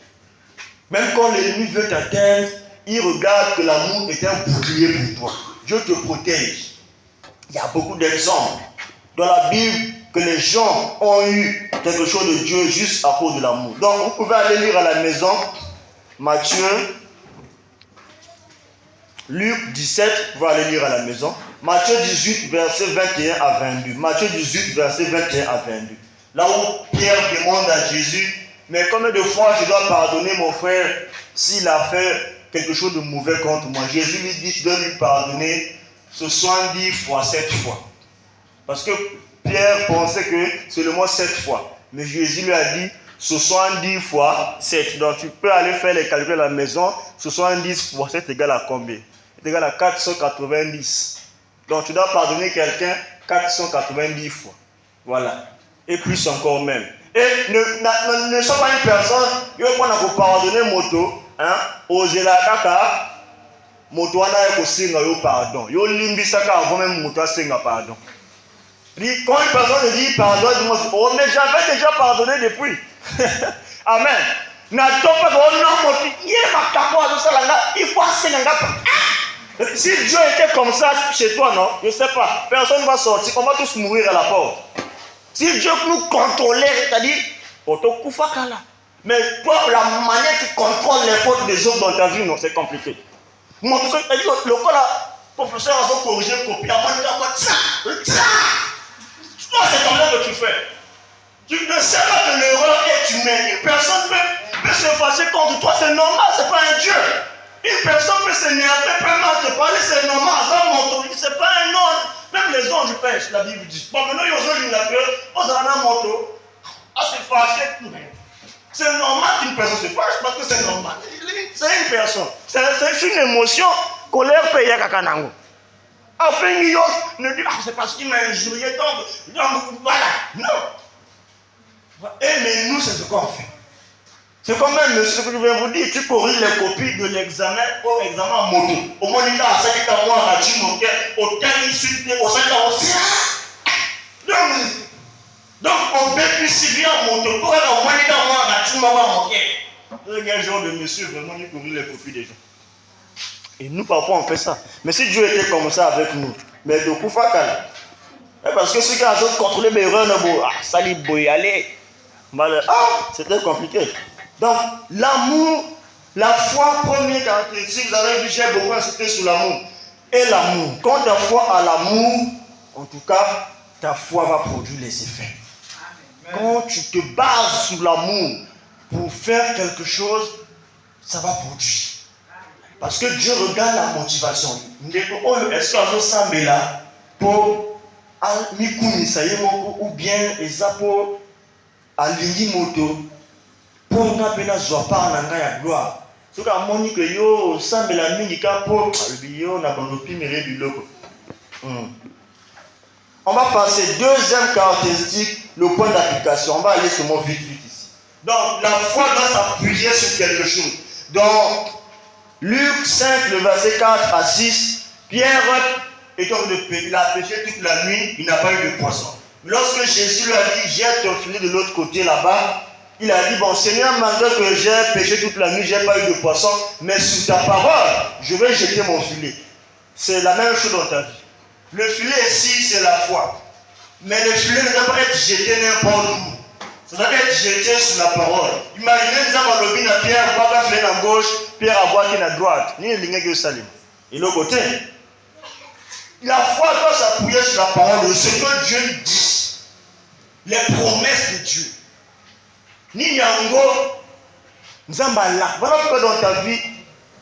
Speaker 2: Même quand l'ennemi veut t'atteindre, il regarde que l'amour est un bouclier pour toi. Dieu te protège. Il y a beaucoup d'exemples dans la Bible que les gens ont eu quelque chose de Dieu juste à cause de l'amour. Donc, vous pouvez aller lire à la maison Matthieu, Luc 17, vous pouvez aller lire à la maison. Matthieu 18, verset 21 à 22. Matthieu 18, verset 21 à 22. Là où Pierre demande à Jésus, mais combien de fois je dois pardonner mon frère s'il a fait quelque chose de mauvais contre moi? Jésus lui dit, je dois lui pardonner 70 fois 7 fois. Parce que Pierre pensait que c'est le mot 7 fois. Mais Jésus lui a dit 70 fois 7. Donc tu peux aller faire les calculs à la maison. 70 fois 7 égale à combien? C'est égal à 490. Donc tu dois pardonner quelqu'un 490 fois. Voilà. Et plus encore même. Et ne sois pas une personne, il faut qu'on pardonner moto, oser la kaka, moto wana ko singa yo pardon. Yo limbisaka avant même moto singa pardon. Quand une personne dit pardon, oh mais j'avais déjà pardonné depuis. Amen. Il faut si Dieu était comme ça chez toi, non, je ne sais pas, personne ne va sortir, on va tous mourir à la porte. Si Dieu nous contrôlait, c'est-à-dire, mais toi, la manière tu contrôles les fautes des autres dans ta vie, non, c'est compliqué. Mon frère, le professeur a corrigé le copie, c'est comme ça que tu fais. Tu ne sais pas que l'erreur est humaine. Une personne peut se fâcher contre toi, c'est normal, c'est pas un Dieu. Une personne peut s'énerver, peut mal te parler, c'est normal, c'est pas un homme. Même les anges pêchent, la Bible dit. Bon, maintenant, ils ont la gueule, ils ont un moto, à se fâcher. C'est normal qu'une personne se fâche parce que c'est normal. C'est une personne. C'est une émotion. Colère peut y avoir kakanango. Enfin, ne dit, c'est parce qu'il m'a injurié, donc voilà. Non. Et mais nous, c'est ce qu'on fait. C'est quand même ce que je viens vous dire. Tu corriges les copies de l'examen au examen moto. Au moins, il y a un certain mois à tu montes, au tel insulte, au certain aussi. Donc, on peut plus suivre en moto. Pour être au moins, il y a un mois à tu montes. Il y a un genre de monsieur, vraiment, il corrige les copies des gens. Et nous, parfois, on fait ça. Mais si Dieu était comme ça avec nous, mais de coup, parce que ceux qui ont contrôlé mes erreurs, ça les boyalait. C'était compliqué. Donc, l'amour, la foi, première caractéristique, vous avez vu, j'ai beaucoup insisté sur l'amour. Et l'amour. Quand ta foi a l'amour, en tout cas, ta foi va produire les effets. Quand tu te bases sur l'amour pour faire quelque chose, ça va produire. Parce que Dieu regarde la motivation. Est-ce que ça me là pour ou bien pour aligner moto pour n'appeler Zoapar Nanga ya gloire. Ce que moni que yo ça me la mingi pour yo na bandopi mere biloko. On va passer deuxième caractéristique, le point d'application. On va aller sur mon vite ici. Donc la foi doit s'appuyer sur quelque chose. Donc Luc 5, le verset 4 à 6, Pierre il a pêché toute la nuit, il n'a pas eu de poisson. Lorsque Jésus lui a dit, jette ton filet de l'autre côté là-bas, il a dit, bon Seigneur, malgré que j'ai pêché toute la nuit, je n'ai pas eu de poisson, mais sous ta parole, je vais jeter mon filet. C'est la même chose dans ta vie. Le filet ici, c'est la foi. Mais le filet ne doit pas être jeté n'importe où. Ça doit être jeté sur la parole. Imaginez dans le lobby à Pierre, Baba filet à gauche, Pierre à droite et à droite. Ni le ligne de Salim. Et l'autre côté. La foi doit s'appuyer sur la parole de ce que Dieu dit. Les promesses de Dieu. Ni Nyango, Nzambala. Voilà pourquoi dans ta vie,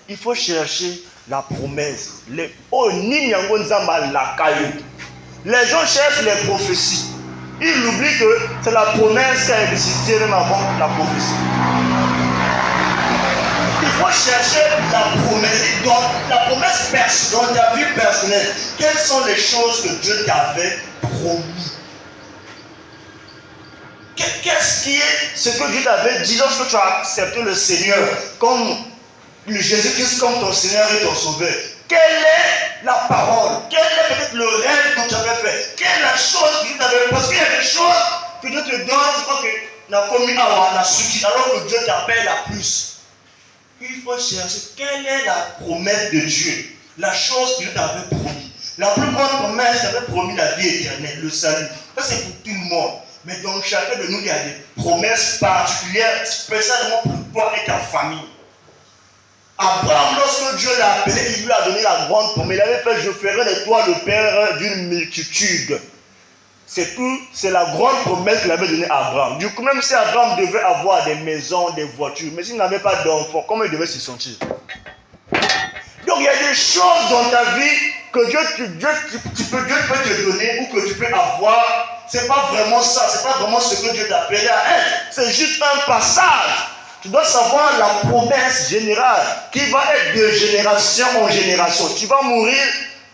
Speaker 2: il faut chercher la promesse. Ni Nyango Nzambala Kayo. Les gens cherchent les prophéties. Ils oublient que c'est la promesse qui a existé même avant la prophétie. Il faut chercher la promesse. Donc, la promesse dans ta vie personnelle. Quelles sont les choses que Dieu t'avait promis? Qu'est-ce qui est ce que Dieu t'avait dit lorsque tu as accepté le Seigneur comme Jésus-Christ comme ton Seigneur et ton Sauveur? Quelle est la parole? Quel est peut-être le rêve que tu avais fait? Quelle est la chose que Dieu t'avait fait? Parce qu'il y a des choses que Dieu te donne, c'est quoi que la commune a suivi, alors que Dieu t'appelle à plus. Il faut chercher quelle est la promesse de Dieu, la chose que Dieu t'avait promis. La plus grande promesse, il avait promis la vie éternelle, le salut. Ça, c'est pour tout le monde. Mais dans chacun de nous, il y a des promesses particulières, spécialement pour toi et ta famille. Abraham, lorsque Dieu l'a appelé, il lui a donné la grande promesse. Il avait fait, je ferai de toi le père d'une multitude. C'est tout, c'est la grande promesse qu'il avait donnée à Abraham. Du coup, même si Abraham devait avoir des maisons, des voitures, mais s'il n'avait pas d'enfants, comment il devait se sentir? Donc il y a des choses dans ta vie que Dieu peut te donner ou que tu peux avoir. C'est pas vraiment ça, c'est pas vraiment ce que Dieu t'a appelé à être. C'est juste un passage. Tu dois savoir la promesse générale qui va être de génération en génération. Tu vas mourir,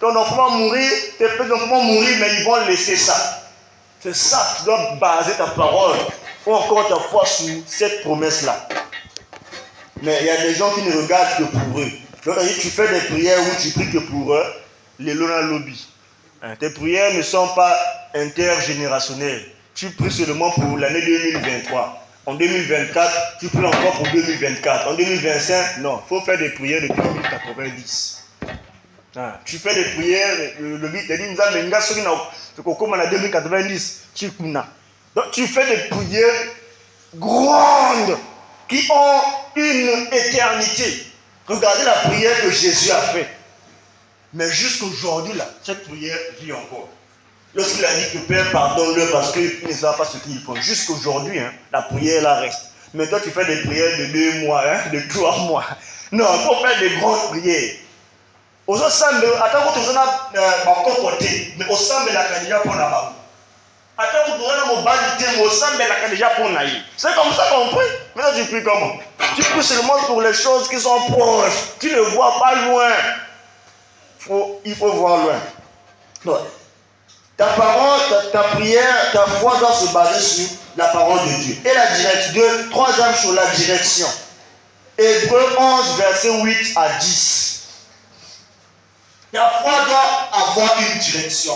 Speaker 2: ton enfant va mourir, tes petits-enfants vont mourir, mais ils vont laisser ça. C'est ça, tu dois baser ta parole ou encore ta foi sur cette promesse-là. Mais il y a des gens qui ne regardent que pour eux. Donc, tu fais des prières où tu pries que pour eux, les lona lobby. Tes prières ne sont pas intergénérationnelles. Tu pries seulement pour l'année 2023. En 2024, tu pries encore pour 2024. En 2025, non, il faut faire des prières depuis 2090. Tu fais des prières, le but te dit, en 2090, donc tu fais des prières grandes qui ont une éternité. Regardez la prière que Jésus a faite. Mais jusqu'aujourd'hui, là, cette prière vit encore. Lorsqu'il a dit que Père, pardonne-le parce qu'ils ne savent pas ce qu'ils font. Jusqu'aujourd'hui, la prière là reste. Mais toi, tu fais des prières de 2 mois, de 3 mois. Non, il faut faire des grandes prières. Aux autres, attends, vous avez côté, mais au sein de la candidat pour la barre. Attends, vous avez mon balité, mais au sein de la candidat pour naïf. C'est comme ça qu'on prie. Maintenant, tu pries comment? Tu pries seulement pour les choses qui sont proches. Tu ne vois pas loin. Il faut voir loin. Donc, ta parole, ta prière, ta foi doit se baser sur la parole de Dieu. Et la direction, troisième chose, la direction. Hébreux 11, verset 8 à 10. La foi doit avoir une direction.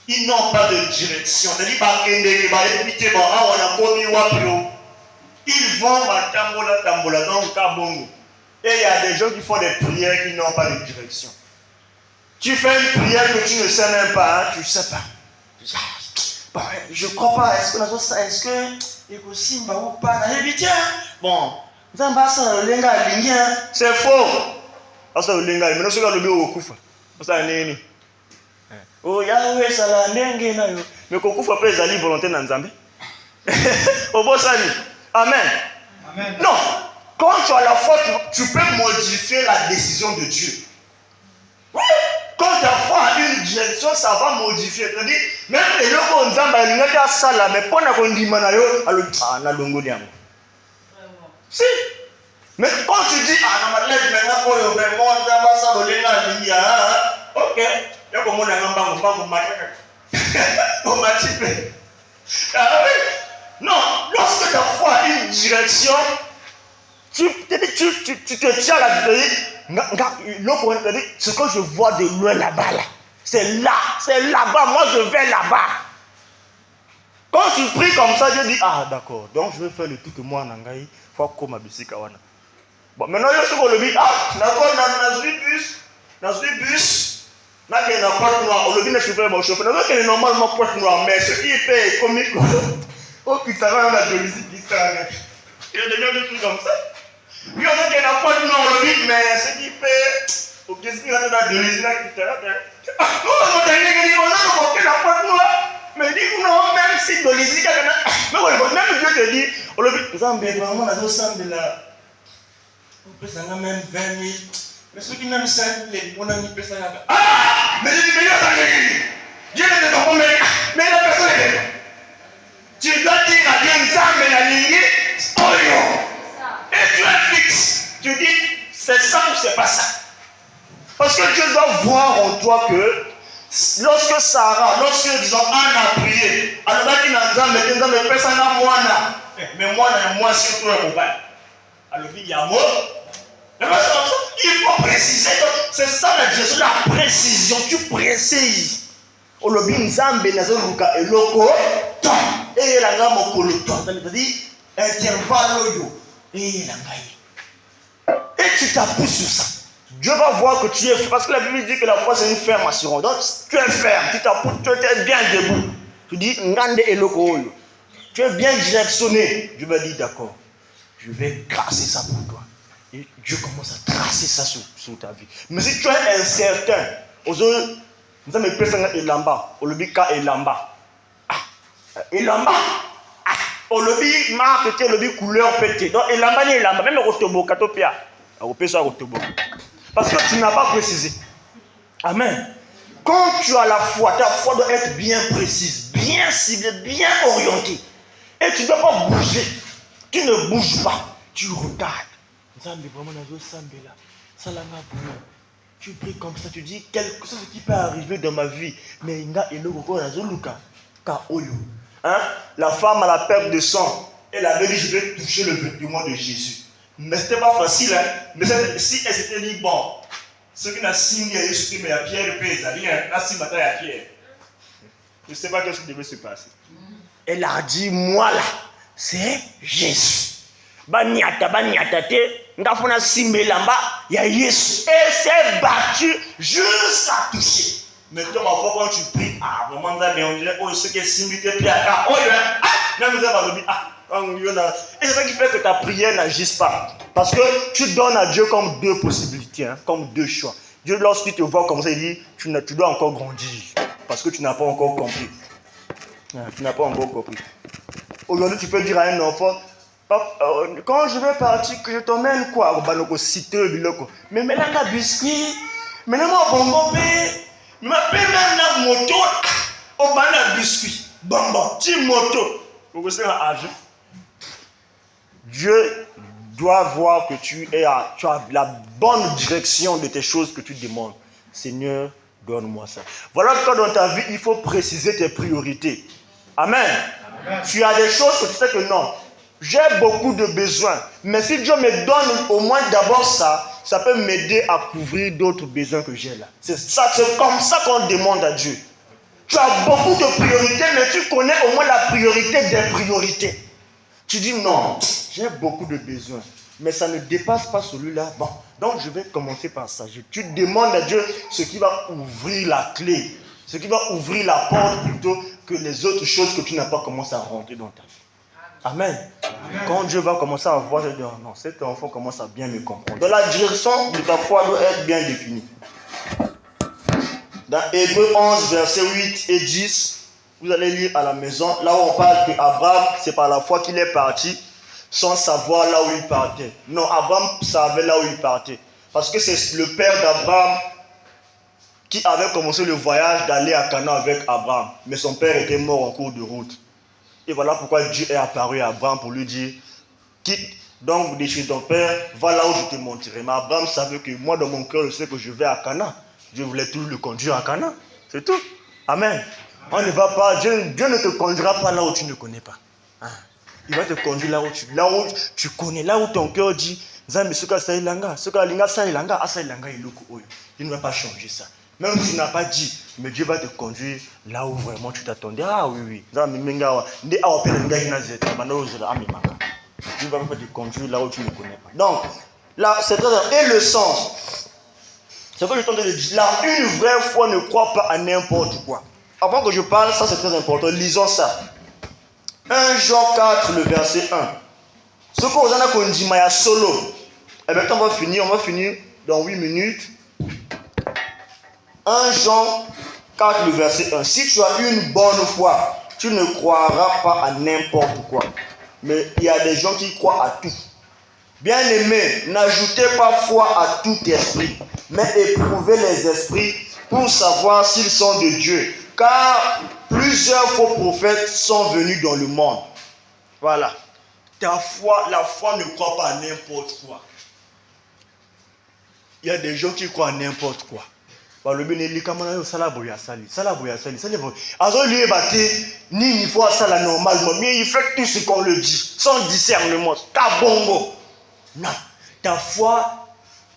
Speaker 2: Ils n'ont pas de direction. Ils vont à Tambola dans le Kabongo. Et il y a des gens qui font des prières qui n'ont pas de direction. Tu fais une prière que tu ne sais même pas, tu ne sais pas. Je ne crois pas. Est-ce que il faut Simba ou pas? Bon, c'est faux. Oh Yahweh sala ndenge na yo. Mais kokufa pe ezali volonté na Nzambe. Obosani. Amen.
Speaker 3: Amen.
Speaker 2: Non. Quand tu as la foi, tu peux modifier la décision de Dieu. Oui. Quand ta foi a une direction, ça va modifier. C'est-à-dire, même les locaux en Nzamba, ils n'ont pas ça là, mais pendant qu'on dit manayo, alors ah na longo diamo. Si. Mais quand tu dis ah na malade maintenant pour le vraiment Nzamba ça dolenga liya, OK. Y'a comme on a un banc, on va on m'a typé. Ah oui. Non, lorsque ta foi a une direction, tu te tiens à la vie. Ce que je vois de loin là-bas, là, c'est là-bas, moi je vais là-bas. Quand tu pries comme ça, Dieu dit, ah d'accord, donc je vais faire le tout que moi, Nangaï, faut comme ma bisika wana. Bon, maintenant, je suis le dit, ah, d'accord, dans le bus, là, il y a une porte noire, le bus, je fais mon chauffeur, il y a normalement porte noire, mais ce qui est comique, oh putain, on a de musique qui s'arrête. Il y a des gens qui comme ça. Il y a des gens qui n'ont pas de mais ce qui fait, au qu'est-ce qu'il y a de l'église là qui t'arrête. Ah, on a dit qu'on a la porte noire. Mais dit non, même si de l'église, même Dieu te dit, on le dit, vous avez vraiment la dose de la. On peut s'en même 20 000. Mais ceux qui n'ont 5 000, on a mis personne là. Ah! Mais il dit, mais il y a ça, Dieu ne te comprend pas, mais la personne est là. Tu dois dire à Dieu, ça, mais la ligne, oh. Et tu es fixe. Tu dis, c'est ça ou c'est pas ça. Parce que Dieu doit voir en toi que lorsque Sarah, lorsque disons Anne a prié, alors là qu'il a dit, mais personne n'a moi là. Mais moi surtout un copain. Alors il y a moi. Il faut préciser. C'est ça la direction, la précision. Tu précises. On le dit, Nzambe Nazaruka et Loko. Et la gamme au coloton. C'est-à-dire, intervalle yo. Et tu t'appuies sur ça. Dieu va voir que tu es ferme. Parce que la Bible dit que la foi c'est une ferme assurance. Donc tu es ferme, tu t'appuies, tu es bien debout. Tu dis Ngande Eloko. Tu es bien directionné. Dieu va dire d'accord, je vais tracer ça pour toi. Et Dieu commence à tracer ça sur ta vie. Mais si tu es incertain, nous avons personne Elamba, on le dit Elamba. Elamba. On le dit marque, on le dit couleur pété. Donc Elamba ni Elamba, même au Tobo, Katopia. Parce que tu n'as pas précisé. Amen. Quand tu as la foi, ta foi doit être bien précise, bien ciblée, bien orientée. Et tu ne dois pas bouger. Tu ne bouges pas. Tu regardes. Tu pries comme ça, tu dis quelque chose qui peut arriver dans ma vie. Mais il y a la femme à la perte de sang, elle avait dit je vais toucher le vêtement de Jésus. Mais ce n'était pas facile. Hein? Mais si elle s'était dit bon, ce qui n'a signé à Jésus, mais à Pierre, la signé à Pierre. Je ne sais pas ce qui devait se passer. Elle a dit moi là, c'est Jésus. Banyata, ndafuna simbelamba, il y a Jésus. Elle s'est battue jusqu'à toucher. Maintenant, ma foi, quand tu pries, ah, vraiment, on dirait, oh, ce qui est similité, puis à oh, même vous avez dit, et c'est ça qui fait que ta prière n'agisse pas. Parce que tu donnes à Dieu comme deux possibilités, hein, comme deux choix. Dieu, lorsqu'il te voit comme ça, il dit, tu dois encore grandir. Parce que tu n'as pas encore compris. Tu n'as pas encore compris. Aujourd'hui, tu peux dire à un enfant, quand je vais partir, que je t'emmène quoi? Mais maintenant, biscuit, maintenant, bonbon, mais même la moto, au bas biscuit, bonbon, petit moto. Vous savez, Dieu doit voir que tu as la bonne direction de tes choses que tu demandes. Seigneur, donne-moi ça. Voilà que dans ta vie, il faut préciser tes priorités. Amen. Amen. Tu as des choses que tu sais que non. J'ai beaucoup de besoins. Mais si Dieu me donne au moins d'abord ça, ça peut m'aider à couvrir d'autres besoins que j'ai là. C'est comme ça qu'on demande à Dieu. Tu as beaucoup de priorités, mais tu connais au moins la priorité des priorités. Tu dis non, j'ai beaucoup de besoins, mais ça ne dépasse pas celui-là. Bon, donc je vais commencer par ça. Tu demandes à Dieu ce qui va ouvrir la clé, ce qui va ouvrir la porte plutôt que les autres choses que tu n'as pas commencé à rentrer dans ta vie. Amen. Amen. Quand Dieu va commencer à voir, je vais dire non, cet enfant commence à bien me comprendre. Donc la direction de ta foi doit être bien définie. Dans Hébreux 11, versets 8 et 10, vous allez lire à la maison, là où on parle qu'Abraham, c'est par la foi qu'il est parti, sans savoir là où il partait. Non, Abraham savait là où il partait. Parce que c'est le père d'Abraham qui avait commencé le voyage d'aller à Canaan avec Abraham. Mais son père était mort en cours de route. Et voilà pourquoi Dieu est apparu à Abraham pour lui dire, quitte donc de chez ton père, va là où je te montrerai. Mais Abraham savait que moi, dans mon cœur, je sais que je vais à Canaan. Dieu voulait tout le conduire à Canaan. C'est tout. Amen. On ne va pas, Dieu ne te conduira pas là où tu ne connais pas. Hein? Il va te conduire là où tu connais, là où ton cœur dit, il ne va pas changer ça. Même si tu n'as pas dit, mais Dieu va te conduire là où vraiment tu t'attendais. Ah oui, oui. Dieu va te conduire là où tu ne connais pas. Donc, là, c'est très. Et le sens. C'est ce que je tente de dire. Là, une vraie foi ne croit pas à n'importe quoi. Avant que je parle, ça c'est très important. Lisons ça. 1 Jean 4, le verset 1. Ce qu'on a qu'on dit, Maya solo. Et maintenant, on va finir dans 8 minutes. 1 Jean 4, le verset 1. Si tu as une bonne foi, tu ne croiras pas à n'importe quoi. Mais il y a des gens qui croient à tout. Bien-aimés, n'ajoutez pas foi à tout esprit, mais éprouvez les esprits pour savoir s'ils sont de Dieu. Car plusieurs faux prophètes sont venus dans le monde. Voilà. La foi ne croit pas à n'importe quoi. Il y a des gens qui croient à n'importe quoi. Le bénéli comme on a salaboya sali. Ni il faut ça la normalement, mais il fait tout ce qu'on le dit, sans discernement. Ta bongo. Non, ta foi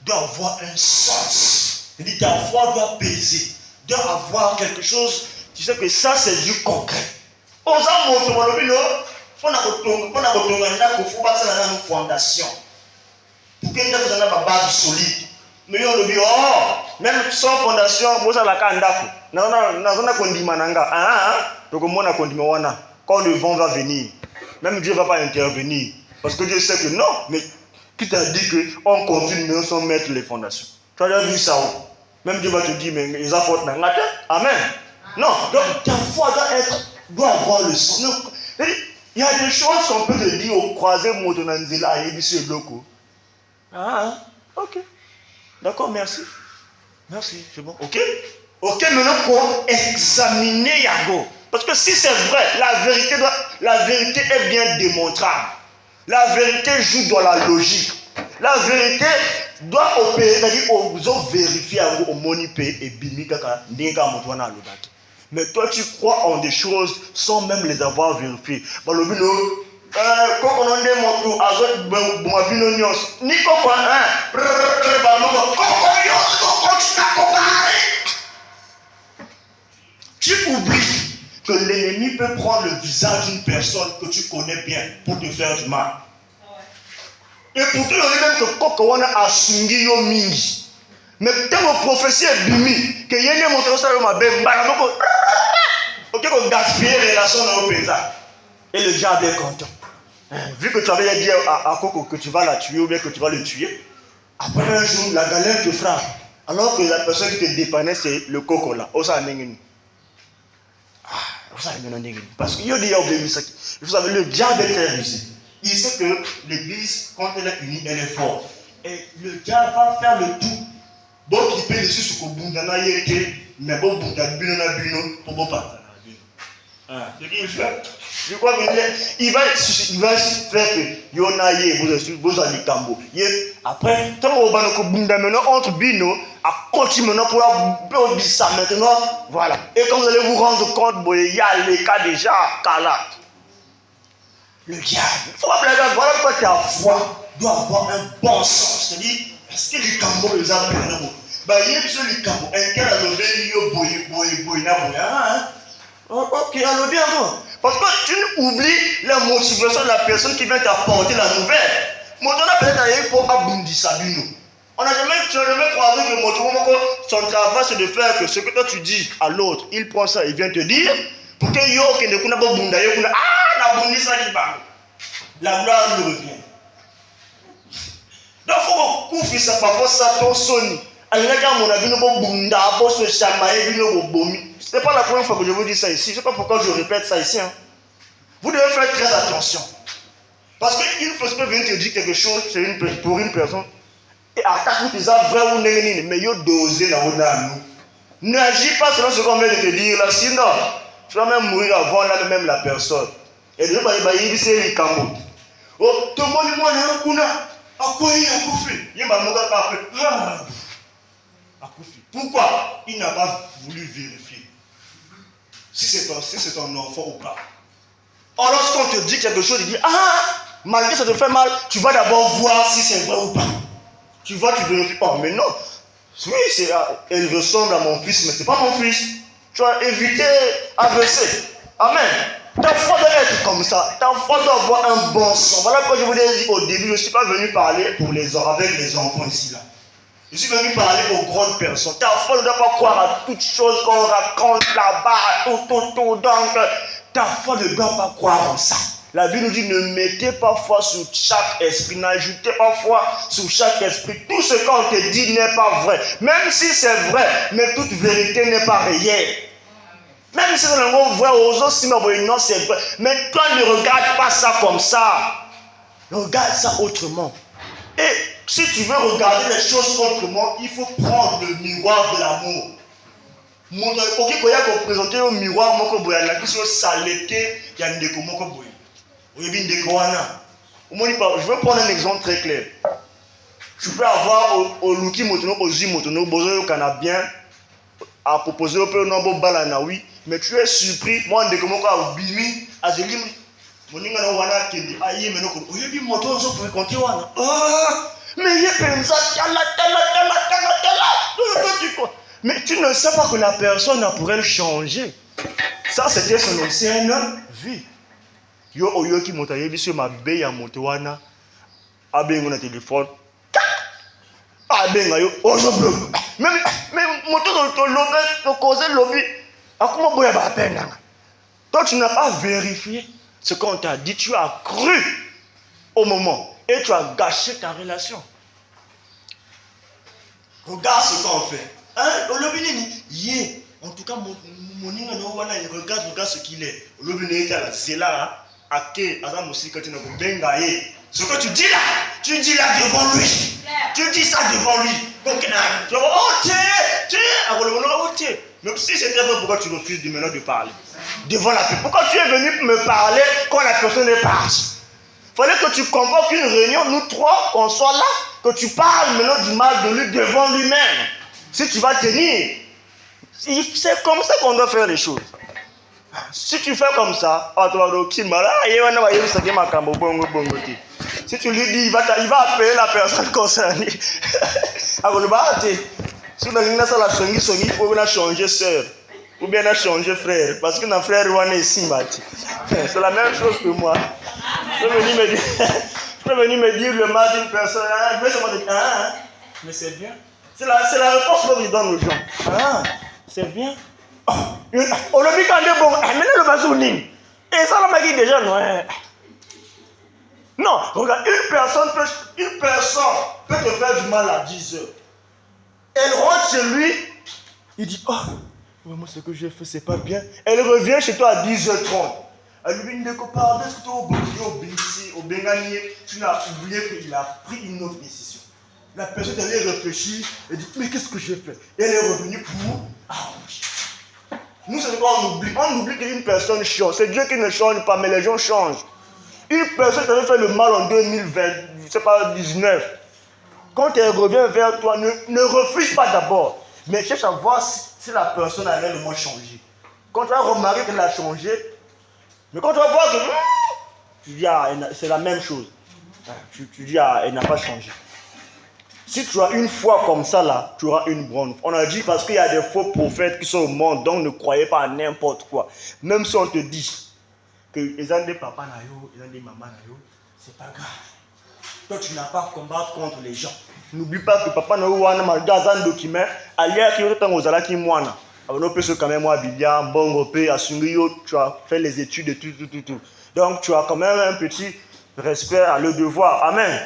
Speaker 2: doit avoir un sens. Ta foi doit peser, doit avoir quelque chose. Tu sais que ça c'est du concret. On s'en montre le fondation. Pour que nous ayons une base solide. Mais on le dit, même sans fondation, quand le vent va venir, même Dieu ne va pas intervenir. Parce que Dieu sait que non, mais qui t'a dit qu'on continue sans mettre les fondations? Tu as déjà vu ça? Même Dieu va te dire, mais ils ont faute. Amen. Non, donc ta foi doit avoir le sens. Il y a des choses qu'on peut te dire au croisé Motonanzela et du Loko. Ok. D'accord, merci. Merci, c'est bon. Ok, maintenant pour examiner Yago. Parce que si c'est vrai, la vérité est bien démontrable. La vérité joue dans la logique. La vérité doit opérer, c'est-à-dire aux vérifier au monipé et bimika n'enga motwana lobaki. Mais toi tu crois en des choses sans même les avoir vérifiées. Quand on a des mots à tu oublies que l'ennemi peut prendre le visage d'une personne que tu connais bien pour te faire du mal. Et pour te dire même que quand on a assungi yo mingi, mais quand la prophétie est bimi, que yéné montre ça ma bemba, ok qu'on gaspille les relations dans le paysage. Et le diable est content. Vu que tu avais dit à Coco que tu vas la tuer ou bien que tu vas le tuer, après un jour, la galère te frappe. Alors que la personne qui te dépannait, c'est le Coco là. Parce que vous savez, le diable est très rusé. Il sait que l'église, quand elle est unie, elle est forte. Et le diable va faire le tout. Bon, il peut laisser ce que Bundana yeke, mais bon, Bundana bino, pour bon partir. Ce qu'il fait, je crois qu'il va faire que Yonaye, vous allez Kambo. Après, tant qu'on va nous Bundana entre bino, à continuer pour ça maintenant, voilà. Et quand vous allez vous rendre compte, il y a les cas déjà, Kala. Le diable, voilà pourquoi ta foi doit avoir un bon sens. C'est-à-dire, est-ce que les Kambo les a pris? Il y a besoin de Kambo. Un cas à lever, ok, alors bien, parce que tu oublies la motivation de la personne qui vient t'apporter la nouvelle. Mon a peut-être allé pour aboundi Sabino. On n'a jamais croisé que son travail c'est de faire que ce que toi tu dis à l'autre, il prend ça, il vient te dire, pour que yo que ne kuna pas bunda yo kuna la bundi ça qui parle. La gloire lui revient. Donc faut qu'on couvre ça parfois ça ton sonne. Ce n'est pas la première fois que je vous dis ça ici. Je ne sais pas pourquoi je répète ça ici. Hein. Vous devez faire très attention. Parce qu'une personne peut venir te dire quelque chose pour une personne. Et attaque les gens vrai ou n'est mais il doser la route à nous. N'agis pas selon ce qu'on vient de te dire là, sinon tu vas même mourir avant là même la personne. Et de il c'est les camots. Oh, tout le monde moi n'a kuna. À quoi il a couffé? Il m'a montré après. Pourquoi il n'a pas voulu vérifier si c'est ton enfant ou pas? Or lorsqu'on te dit quelque chose, il dit malgré ça te fait mal, tu vas d'abord voir si c'est vrai ou pas. Tu vois, tu vérifies pas. Mais non, oui, elle ressemble à mon fils, mais c'est pas mon fils. Tu as évité AVC. Amen. Ta foi doit être comme ça. Ta foi doit avoir un bon son. Voilà pourquoi je vous ai dit au début, je ne suis pas venu parler avec les enfants ici là. Je suis venu parler aux grandes personnes. Ta foi ne doit pas croire à toutes choses qu'on raconte là-bas, tout. Donc, ta foi ne doit pas croire en ça. La Bible nous dit, ne mettez pas foi sur chaque esprit, n'ajoutez pas foi sur chaque esprit. Tout ce qu'on te dit n'est pas vrai. Même si c'est vrai, mais toute vérité n'est pas réelle. Même si on voit aux autres, non, c'est vrai. Mais toi, ne regarde pas ça comme ça. Regarde ça autrement. Et si tu veux regarder les choses autrement, il faut prendre le miroir de l'amour. Ok, quand il y a présenté au miroir, je vais prendre un exemple très clair. Je peux avoir au Luki Motono, au Zi Motono, Bozo Canadien, à proposer au peu nombre balanawi, mais tu es surpris, moi, de comment on bimi, à Zelim, mon inga no wana kendi, aïe, mais non, oh, y'a bien moto, on s'en fréquenter wana. Mais il y a pensa, mais tu ne sais pas que la personne pourrait changer. Ça, c'était son ancienne vie. Yo oyo ki moto yebiso mabe ya moto wana abengo na téléphone abenga yo ozo bloc mais moto to causer lobby akuma boya ba penda. Toi tu n'as pas vérifié ce qu'on t'a dit, tu as cru au moment et tu as gâché ta relation. Regarde ce qu'on fait. Hein, au lobby ni en tout cas mon ninga no wana regarde ce qu'il est. Au lobby ni à la zela. Ce que tu dis là devant lui. Tu dis ça devant lui. Donc, même si c'est très vrai, pourquoi tu refuses maintenant de parler devant la personne? Pourquoi tu es venu me parler quand la personne est partie? Il fallait que tu convoques une réunion, nous trois, qu'on soit là, que tu parles maintenant du mal de lui devant lui-même. Si tu vas tenir, c'est comme ça qu'on doit faire les choses. Si tu fais comme ça, si tu lui dis, il va appeler la personne concernée. Si on a changé sœur, ou bien on a changé frère, parce que notre frère est ici. C'est la même chose que moi. Je peux venir me dire le mal d'une personne, mais c'est bien. C'est la réponse que je donne aux gens. C'est bien. On le dit quand même bon, mais le bazouning. Et ça l'a dit déjà non. Non, regarde, une personne peut te faire du mal à 10 heures. Elle rentre chez lui, il dit moi ce que j'ai fait c'est pas bien. Elle revient chez toi à 10h30. Elle lui dit pardon, est-ce que tu au Bengani, tu n'as oublié qu'il a pris une autre décision. La personne elle est réfléchie, elle dit mais qu'est-ce que j'ai fait? Et elle est revenue pour nous, c'est quoi on oublie? On oublie qu'une personne change. C'est Dieu qui ne change pas, mais les gens changent. Une personne qui avait fait le mal en 2020, je ne sais pas, 19. Quand elle revient vers toi, ne refuse pas d'abord. Mais cherche à voir si la personne a réellement changé. Quand tu vas remarquer qu'elle a changé, mais quand tu vas voir que tu dis, c'est la même chose. Tu dis, elle n'a pas changé. Si tu as une foi comme ça, là, tu auras une bonne foi. On a dit parce qu'il y a des faux prophètes qui sont au monde, donc ne croyez pas à n'importe quoi. Même si on te dit que les ont des papas, ils ont des mamans, c'est pas grave. Toi, tu n'as pas à combattre contre les gens. N'oublie pas que papa n'a pas un document, ailleurs qui est aux alaki moana. On peut se quand même moi, Bilia, bon, tu as fait les études et tout. Donc, tu as quand même un petit respect à le devoir. Amen.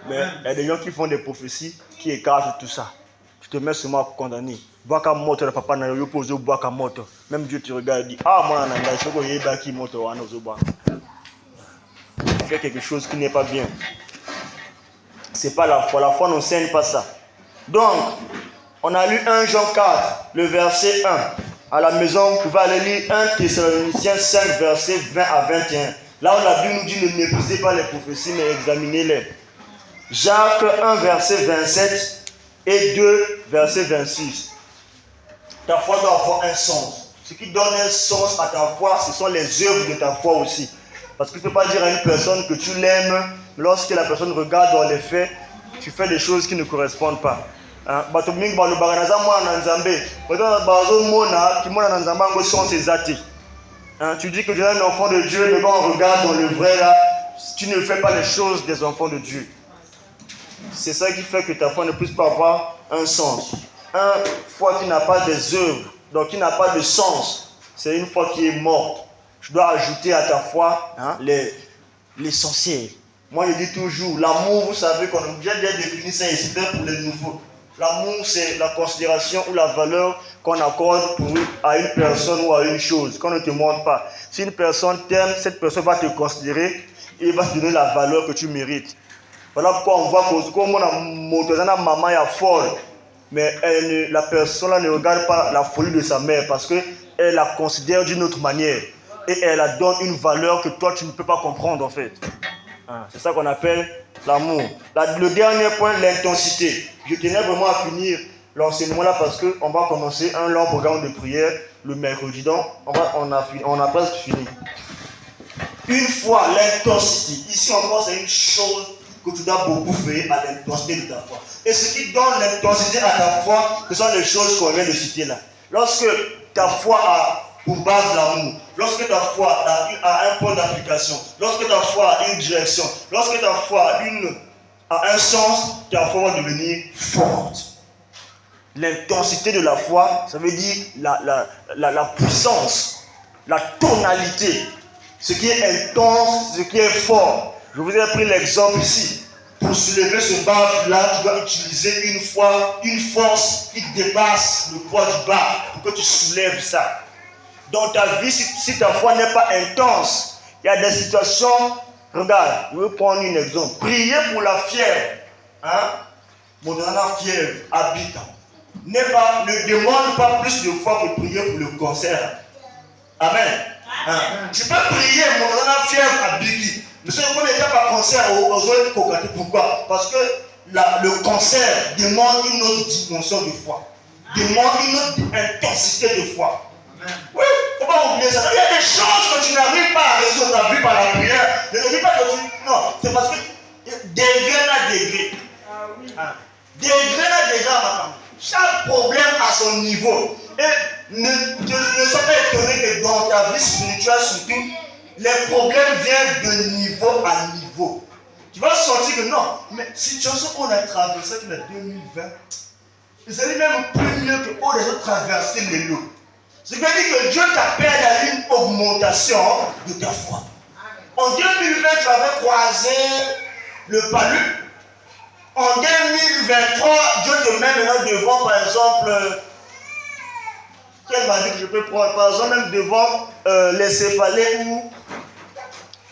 Speaker 2: Mais il y a des gens qui font des prophéties qui écartent tout ça. Tu te mets seulement à condamner. Boaka moto, le papa n'a pas posé boaka moto. Même Dieu te regarde et dit, ah, moi, je sais qu'il y a qui moto, fait quelque chose qui n'est pas bien. C'est pas la foi n'enseigne pas ça. Donc, on a lu 1 Jean 4, le verset 1. À la maison, vous pouvez aller lire 1 Thessaloniciens 5, verset 20 à 21. Là où la Bible nous dit ne méprisez pas les prophéties, mais examinez-les. Jacques 1, verset 27 et 2, verset 26. Ta foi doit avoir un sens. Ce qui donne un sens à ta foi, ce sont les œuvres de ta foi aussi. Parce que tu ne peux pas dire à une personne que tu l'aimes, lorsque la personne regarde dans les faits, tu fais des choses qui ne correspondent pas. Tu dis que tu es un enfant de Dieu, mais quand on regarde dans le vrai là, tu ne fais pas les choses des enfants de Dieu. C'est ça qui fait que ta foi ne puisse pas avoir un sens. Une foi qui n'a pas des œuvres, donc qui n'a pas de sens, c'est une foi qui est morte. Je dois ajouter à ta foi l'essentiel. Moi je dis toujours, l'amour, vous savez qu'on a déjà défini ça ici pour les nouveaux. L'amour, c'est la considération ou la valeur qu'on accorde à une personne ou à une chose, qu'on ne te montre pas. Si une personne t'aime, cette personne va te considérer et va te donner la valeur que tu mérites. Voilà pourquoi on voit que comme on a montré à maman est folle, mais la personne là ne regarde pas la folie de sa mère parce qu'elle la considère d'une autre manière et elle la donne une valeur que toi tu ne peux pas comprendre en fait. C'est ça qu'on appelle l'amour. Le dernier point, l'intensité. Je tenais vraiment à finir l'enseignement là parce qu'on va commencer un long programme de prière le mercredi. Donc on a presque fini. Une fois l'intensité. Ici encore c'est une chose que tu dois beaucoup faire à l'intensité de ta foi. Et ce qui donne l'intensité à ta foi, ce sont les choses qu'on vient de citer là. Lorsque ta foi a pour base l'amour, lorsque ta foi a un point d'application, lorsque ta foi a une direction, lorsque ta foi a un sens, ta foi va devenir forte. L'intensité de la foi, ça veut dire la puissance, la tonalité, ce qui est intense, ce qui est fort. Je vous ai pris l'exemple ici. Pour soulever ce bâton-là, tu dois utiliser une force qui dépasse le poids du bâton pour que tu soulèves ça. Dans ta vie, si ta foi n'est pas intense, il y a des situations. Regarde, je vais prendre un exemple. Prier pour la fièvre. Mon fièvre habite. Ne demande pas plus de foi que prier pour le cancer. Amen. Tu peux prier, mon fièvre habite. Mais si on n'est pas cancer, on doit cocater. Pourquoi? Parce que le cancer demande une autre dimension de foi. Demande une autre intensité de foi. Oui, il ne faut pas oublier ça. Il y a des choses que tu n'arrives pas à résoudre ta vie par la prière. Ne dis pas que tu... Non, c'est parce que degré à degré. Degré à degré, madame. Chaque problème a son niveau. Et ne sois pas étonné que dans ta vie spirituelle surtout, les problèmes viennent de niveau à niveau. Tu vas sentir que non, mais situation qu'on a traversée en 2020, c'est même plus mieux que on a traversé les lots. Ce qui veut dire que Dieu t'appelle à une augmentation de ta foi. En 2020, tu avais croisé le palu. En 2023, Dieu te met maintenant devant, par exemple, quelle maladie que je peux prendre? Par exemple, même devant les céphalées ou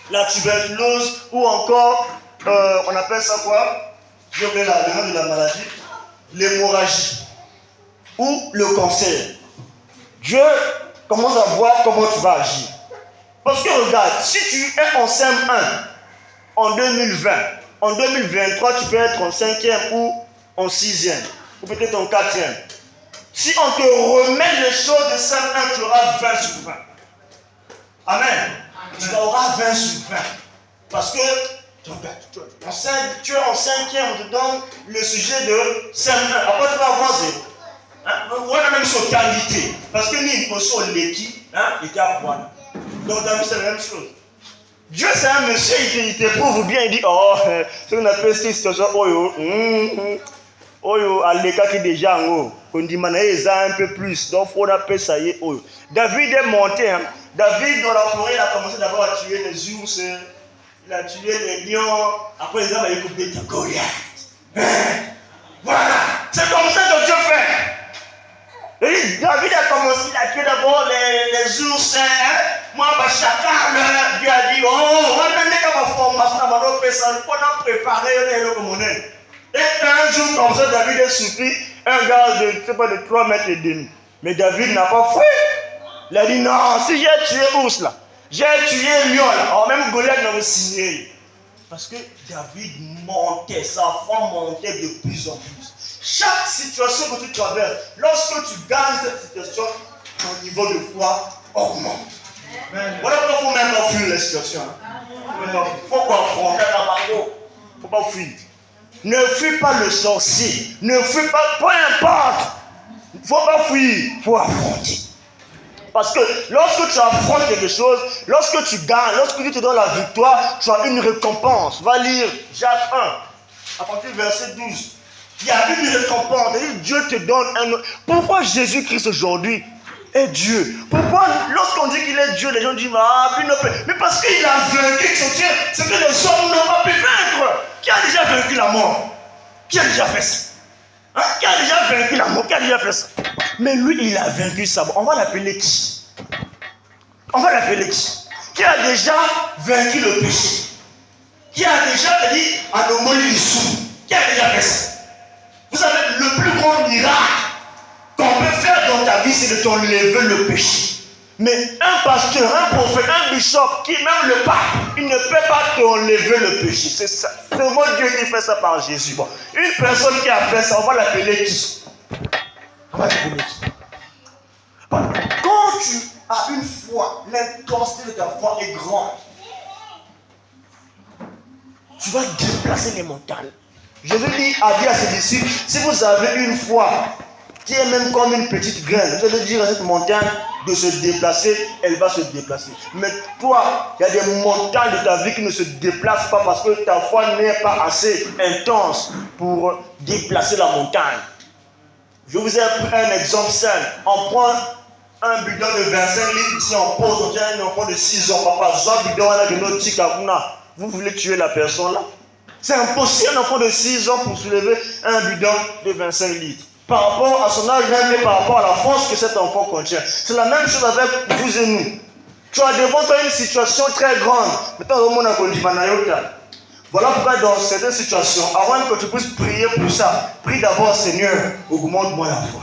Speaker 2: la tuberculose ou encore, on appelle ça quoi? Je mets le nom de la maladie, l'hémorragie ou le cancer. Dieu commence à voir comment tu vas agir. Parce que regarde, si tu es en CM1 en 2020, en 2023, tu peux être en 5e ou en 6e, ou peut-être en 4e. Si on te remet les choses de CM1, tu auras 20 sur 20. Amen. Tu auras 20 sur 20. Parce que tu es en 5e, on te donne le sujet de CM1. Après, tu vas avoir 0. On a même son qualité. Parce que nous, on est l'équipe, il était à point. Donc, c'est la même chose. Dieu, c'est un monsieur, il te prouve bien, il dit, oh, ce qu'on appelle cette situation, à l'écart qui est déjà en haut. On dit, un peu plus. Donc, on appelle ça, David est monté. David, dans la forêt, il a commencé d'abord à tuer les ours, il a tué les lions. Après, il a coupé Goliath. Voilà. C'est comme ça que Dieu fait. Et David a commencé à tuer d'abord les ours. Moi, chacun, Dieu a dit, oh, on a une formation, on a préparé le commandant. Et un jour comme ça, David est surpris, un gars de 3 mètres et demi. Mais David n'a pas fui. Il a dit, non, si j'ai tué ours là, j'ai tué lion là, alors même Goliath n'a pas signé. Parce que David montait, sa foi montait de plus en plus. Chaque situation que tu traverses, lorsque tu gagnes cette situation, ton niveau de foi augmente. Voilà pourquoi il ne faut même pas fuir les situations. Il faut confronter la bango. Il ne faut pas fuir. Ne fuis pas le sorcier. Ne fuis pas, peu importe. Il ne faut pas fuir, il faut affronter. Parce que lorsque tu affrontes quelque chose, lorsque tu gagnes, lorsque Dieu te donne la victoire, tu as une récompense. Va lire Jacques 1, à partir du verset 12. Il y a une récompense. Dieu te donne un autre. Pourquoi Jésus-Christ aujourd'hui est Dieu? Pourquoi lorsqu'on dit qu'il est Dieu, les gens disent ah, mais parce qu'il a vaincu ce que les hommes n'ont pas pu vaincre. Qui a déjà vaincu la mort? Qui a déjà fait ça? Hein? Qui a déjà vaincu la mort? Qui a déjà fait ça? Mais lui, il a vaincu ça. On va l'appeler qui? On va l'appeler qui? Qui a déjà vaincu le péché? Qui a déjà dit à nos mots Qui a déjà fait ça? Vous savez, le plus grand miracle qu'on peut faire dans ta vie, c'est de t'enlever le péché. Mais un pasteur, un prophète, un bishop, qui même le pape, il ne peut pas t'enlever le péché. C'est ça. C'est moi Dieu qui fait ça par Jésus. Bon. Une personne qui a fait ça, on va l'appeler qui? On va l'appeler qui? Quand tu as une foi, l'intensité de ta foi est grande. Tu vas déplacer les montagnes. Jésus a dit à ses disciples, si vous avez une foi qui est même comme une petite graine, vous allez dire à cette montagne de se déplacer, elle va se déplacer. Mais toi, il y a des montagnes de ta vie qui ne se déplacent pas parce que ta foi n'est pas assez intense pour déplacer la montagne. Je vous ai pris un exemple simple. On prend un bidon de 25 litres, ici on pose, on dit un enfant de 6 ans, papa, ce bidon là de notre tika, vous voulez tuer la personne là? C'est impossible, un enfant de 6 ans pour soulever un bidon de 25 litres. Par rapport à son âge, même par rapport à la force que cet enfant contient. C'est la même chose avec vous et nous. Tu as devant toi une situation très grande. Maintenant, au monde voilà pourquoi dans certaines situations, avant que tu puisses prier pour ça, prie d'abord, Seigneur, augmente-moi la foi.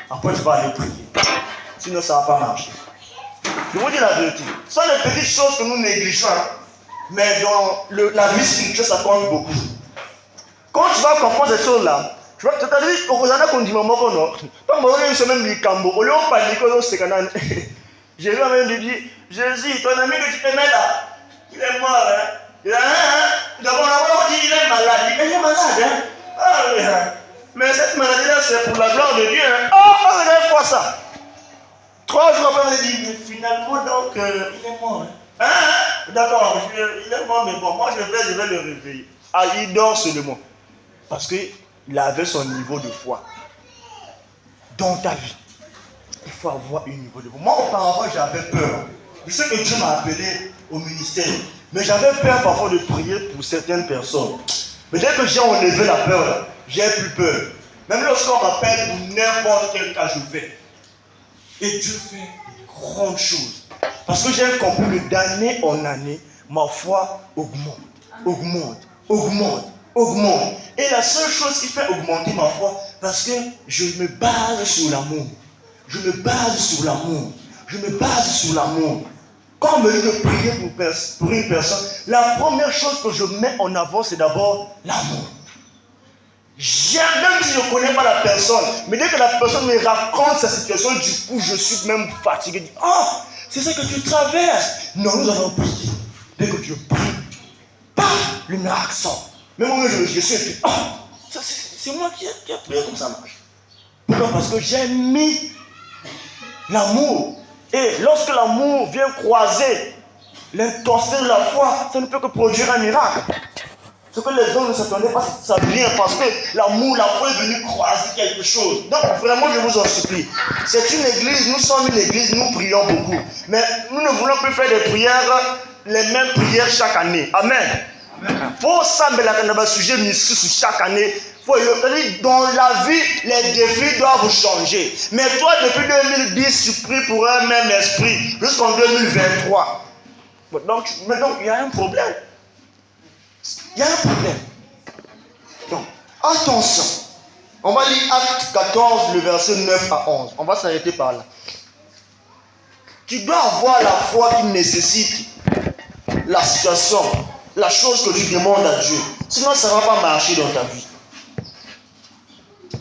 Speaker 2: Après, tu vas aller prier. Sinon, ça ne va pas marcher. Je vous dis la vérité. Ce sont les petites choses que nous négligeons. Mais dans la vie spirituelle, ça compte beaucoup. Quand tu vas comprendre ces choses-là, tu vas te dire, au Rosana qu'on dit, maman, non. Quand on est même les cambo, on est panique, on est canan. J'ai vu même dit, Jésus, ton ami que tu te mets là, il est mort, hein. Il a d'abord, on dit, il est malade. Il est malade, hein. Ah, oui, hein. Mais cette maladie-là, c'est pour la gloire de Dieu, hein. Oh, on est fois ça. 3 jours après, on a dit, mais finalement, donc, il est mort, hein. Hein? D'accord, il est mort, mais bon, moi je vais le réveiller. Ah, il dort seulement. Parce qu'il avait son niveau de foi. Dans ta vie, il faut avoir un niveau de foi. Moi, auparavant, j'avais peur. Je sais que Dieu m'a appelé au ministère. Mais j'avais peur parfois de prier pour certaines personnes. Mais dès que j'ai enlevé la peur, j'ai plus peur. Même lorsqu'on m'appelle pour n'importe quel cas, je vais. Et Dieu fait de grandes choses. Parce que j'ai compris que d'année en année, ma foi augmente, augmente, augmente, augmente. Et la seule chose qui fait augmenter ma foi, parce que je me base sur l'amour. Je me base sur l'amour. Je me base sur l'amour. Quand on me dit de prier pour une personne, la première chose que je mets en avant, c'est d'abord l'amour. J'aime, même si je ne connais pas la personne, mais dès que la personne me raconte sa situation, du coup, je suis même fatigué. Je dis, oh, c'est ça que tu traverses. Non, nous allons prier. Dès que tu pries, le miracle sort. Même moi, je suis oh, c'est moi qui ai prié comme ça marche. Pourquoi? Parce que j'ai mis l'amour. Et lorsque l'amour vient croiser l'intensité de la foi, ça ne peut que produire un miracle. Ce que les hommes ne s'attendaient pas, ça vient parce que l'amour, la foi est venue croiser quelque chose. Donc vraiment, je vous en supplie. C'est une église, nous sommes une église, nous prions beaucoup. Mais nous ne voulons plus faire des prières, les mêmes prières chaque année. Amen. Faut s'embêter dans un sujet chaque année. Dans la vie, les défis doivent changer. Mais toi, depuis 2010, tu pries pour un même esprit jusqu'en 2023. Donc, il y a un problème. Il y a un problème. Donc, attention. On va lire Acte 14, le verset 9 à 11. On va s'arrêter par là. Tu dois avoir la foi qui nécessite la situation, la chose que tu demandes à Dieu. Sinon, ça ne va pas marcher dans ta vie.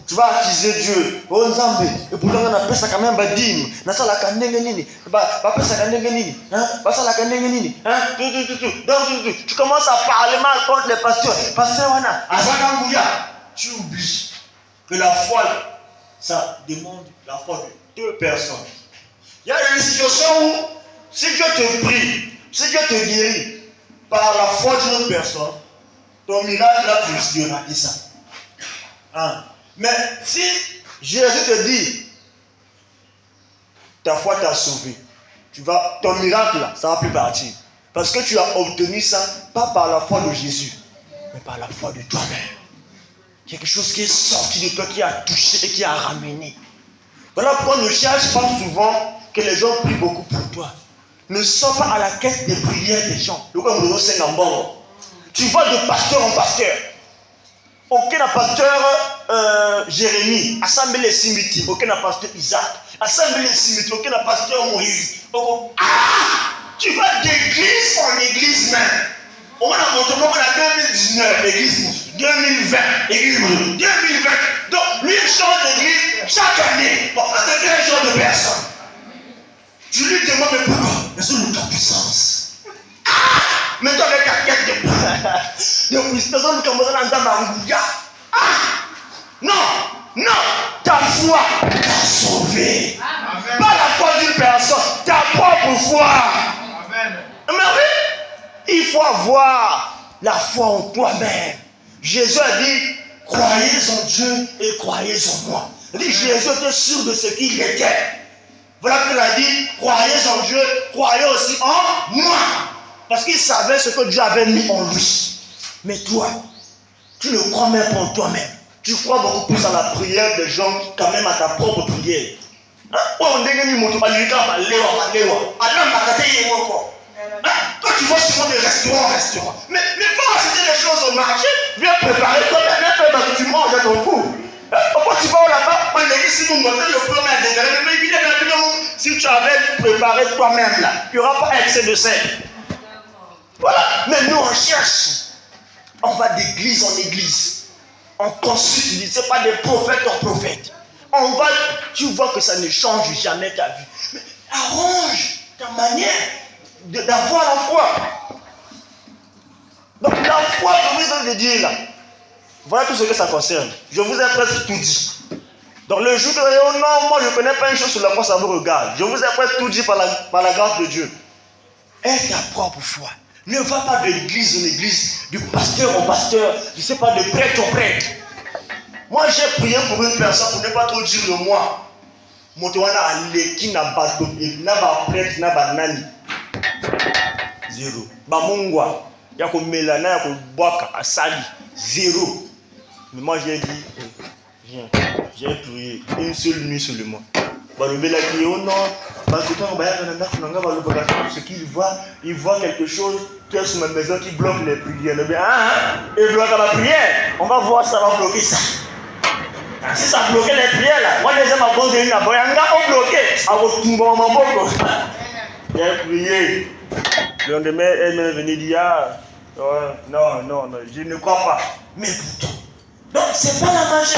Speaker 2: Tu vas accuser Dieu. Oh Nzambe, et pourtant on appelle ça quand même badim. Nasa la kanenge nini. Appelle ça kanenge nini. Basa la kanenge nini. Donc tu commences à parler mal contre les pasteurs. Pasteur wana, azakangouya. Tu oublies que la foi, ça demande la foi de 2 personnes. Il y a une situation où, si Dieu te prie, si Dieu te guérit par la foi d'une autre personne, ton miracle là, tu risques de rater ça. Mais si Jésus te dit, ta foi t'a sauvé, ton miracle là, ça va plus partir. Parce que tu as obtenu ça, pas par la foi de Jésus, mais par la foi de toi-même. Quelque chose qui est sorti de toi, qui a touché et qui a ramené. Voilà pourquoi ne cherche pas souvent que les gens prient beaucoup pour toi. Ne sois pas à la quête des prières des gens. Tu vas de pasteur en pasteur. Aucun pasteur Jérémie, assemblée les cimetières, aucun pasteur Isaac, assemblée les cimetières, aucun pasteur Moïse. Tu vas d'église en église même. On a montré qu'on a 2019, église 2020, église 2020. Donc, lui, il change d'église chaque année. Bon, c'est quel genre de personne? Tu lui demandes, mais pourquoi? Mais c'est le cas de puissance. Mais toi, avec ta quête de puissance, nous commençons à Mangouya. Non, ta foi t'a sauvé. Amen. Pas la foi d'une personne, ta propre foi. Amen. Mais oui, il faut avoir la foi en toi-même. Jésus a dit, croyez en Dieu et croyez en moi. Il dit, Jésus était sûr de ce qu'il était. Voilà qu'il a dit, croyez en Dieu, croyez aussi en moi. Parce qu'il savait ce que Dieu avait mis en lui. Mais toi, tu ne crois même pas en toi-même. Tu crois beaucoup plus à la prière des gens qu'à même à ta propre prière. Toi, tu vas souvent de restaurant en restaurant. Mais pas acheter les choses au marché. Viens préparer toi-même. Viens faire que tu manges à ton goût. Pourquoi tu vas là-bas? Si nous montons le premier degré, mais évidemment, si tu avais préparé toi-même là, il n'y aura pas excès de sel. Voilà. Mais nous, on cherche. On va d'église en église. On consulte. Ce n'est pas des prophètes en prophètes. On va, tu vois que ça ne change jamais ta vie. Mais arrange ta manière d'avoir la foi. Donc la foi, je vous ai dit là. Voilà tout ce que ça concerne. Je vous ai presque tout dit. Donc le jour que oh non, moi je ne connais pas une chose sur la foi, ça vous regarde. Je vous ai presque tout dit par la grâce de Dieu. Aie ta propre foi. Ne va pas de l'église en église, du pasteur en pasteur, je ne sais pas, de prêtre en prêtre. Moi j'ai prié pour une personne, pour ne pas trop dire le moi. Motowana aleki na bato, na ba prêtre, na ba nani. Zéro. Ba mungwa, ya ko melana, ya ko boaka, asali. Zéro. Mais moi j'ai dit, viens, j'ai prié une seule nuit seulement. Balobela qui oh non, parce que quand ce qu'il voit, il voit quelque chose qui est sur ma maison qui bloque les prières. Il bloque la prière. On va voir ça va bloquer ça. Si ça bloquait les prières là, moi les gens m'ont posé une aboyanga, on bloquait. Alors tout le monde m'a beaucoup. J'ai prié. Le lendemain, elle m'est venue dire non, je ne crois pas. Mais pourtant, donc c'est pas la magie.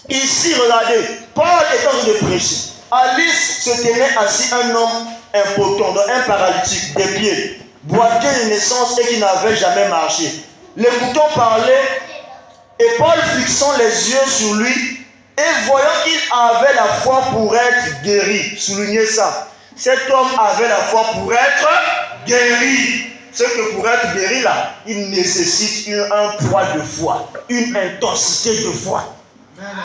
Speaker 2: Ici, regardez, Paul est en train de prêcher. À Lys se tenait assis un homme impotent, un paralytique des pieds, boiteux de naissance et qui n'avait jamais marché. L'écoutant parler, et Paul fixant les yeux sur lui, et voyant qu'il avait la foi pour être guéri. Soulignez ça. Cet homme avait la foi pour être guéri. Ce que pour être guéri là, il nécessite un poids de foi, une intensité de foi.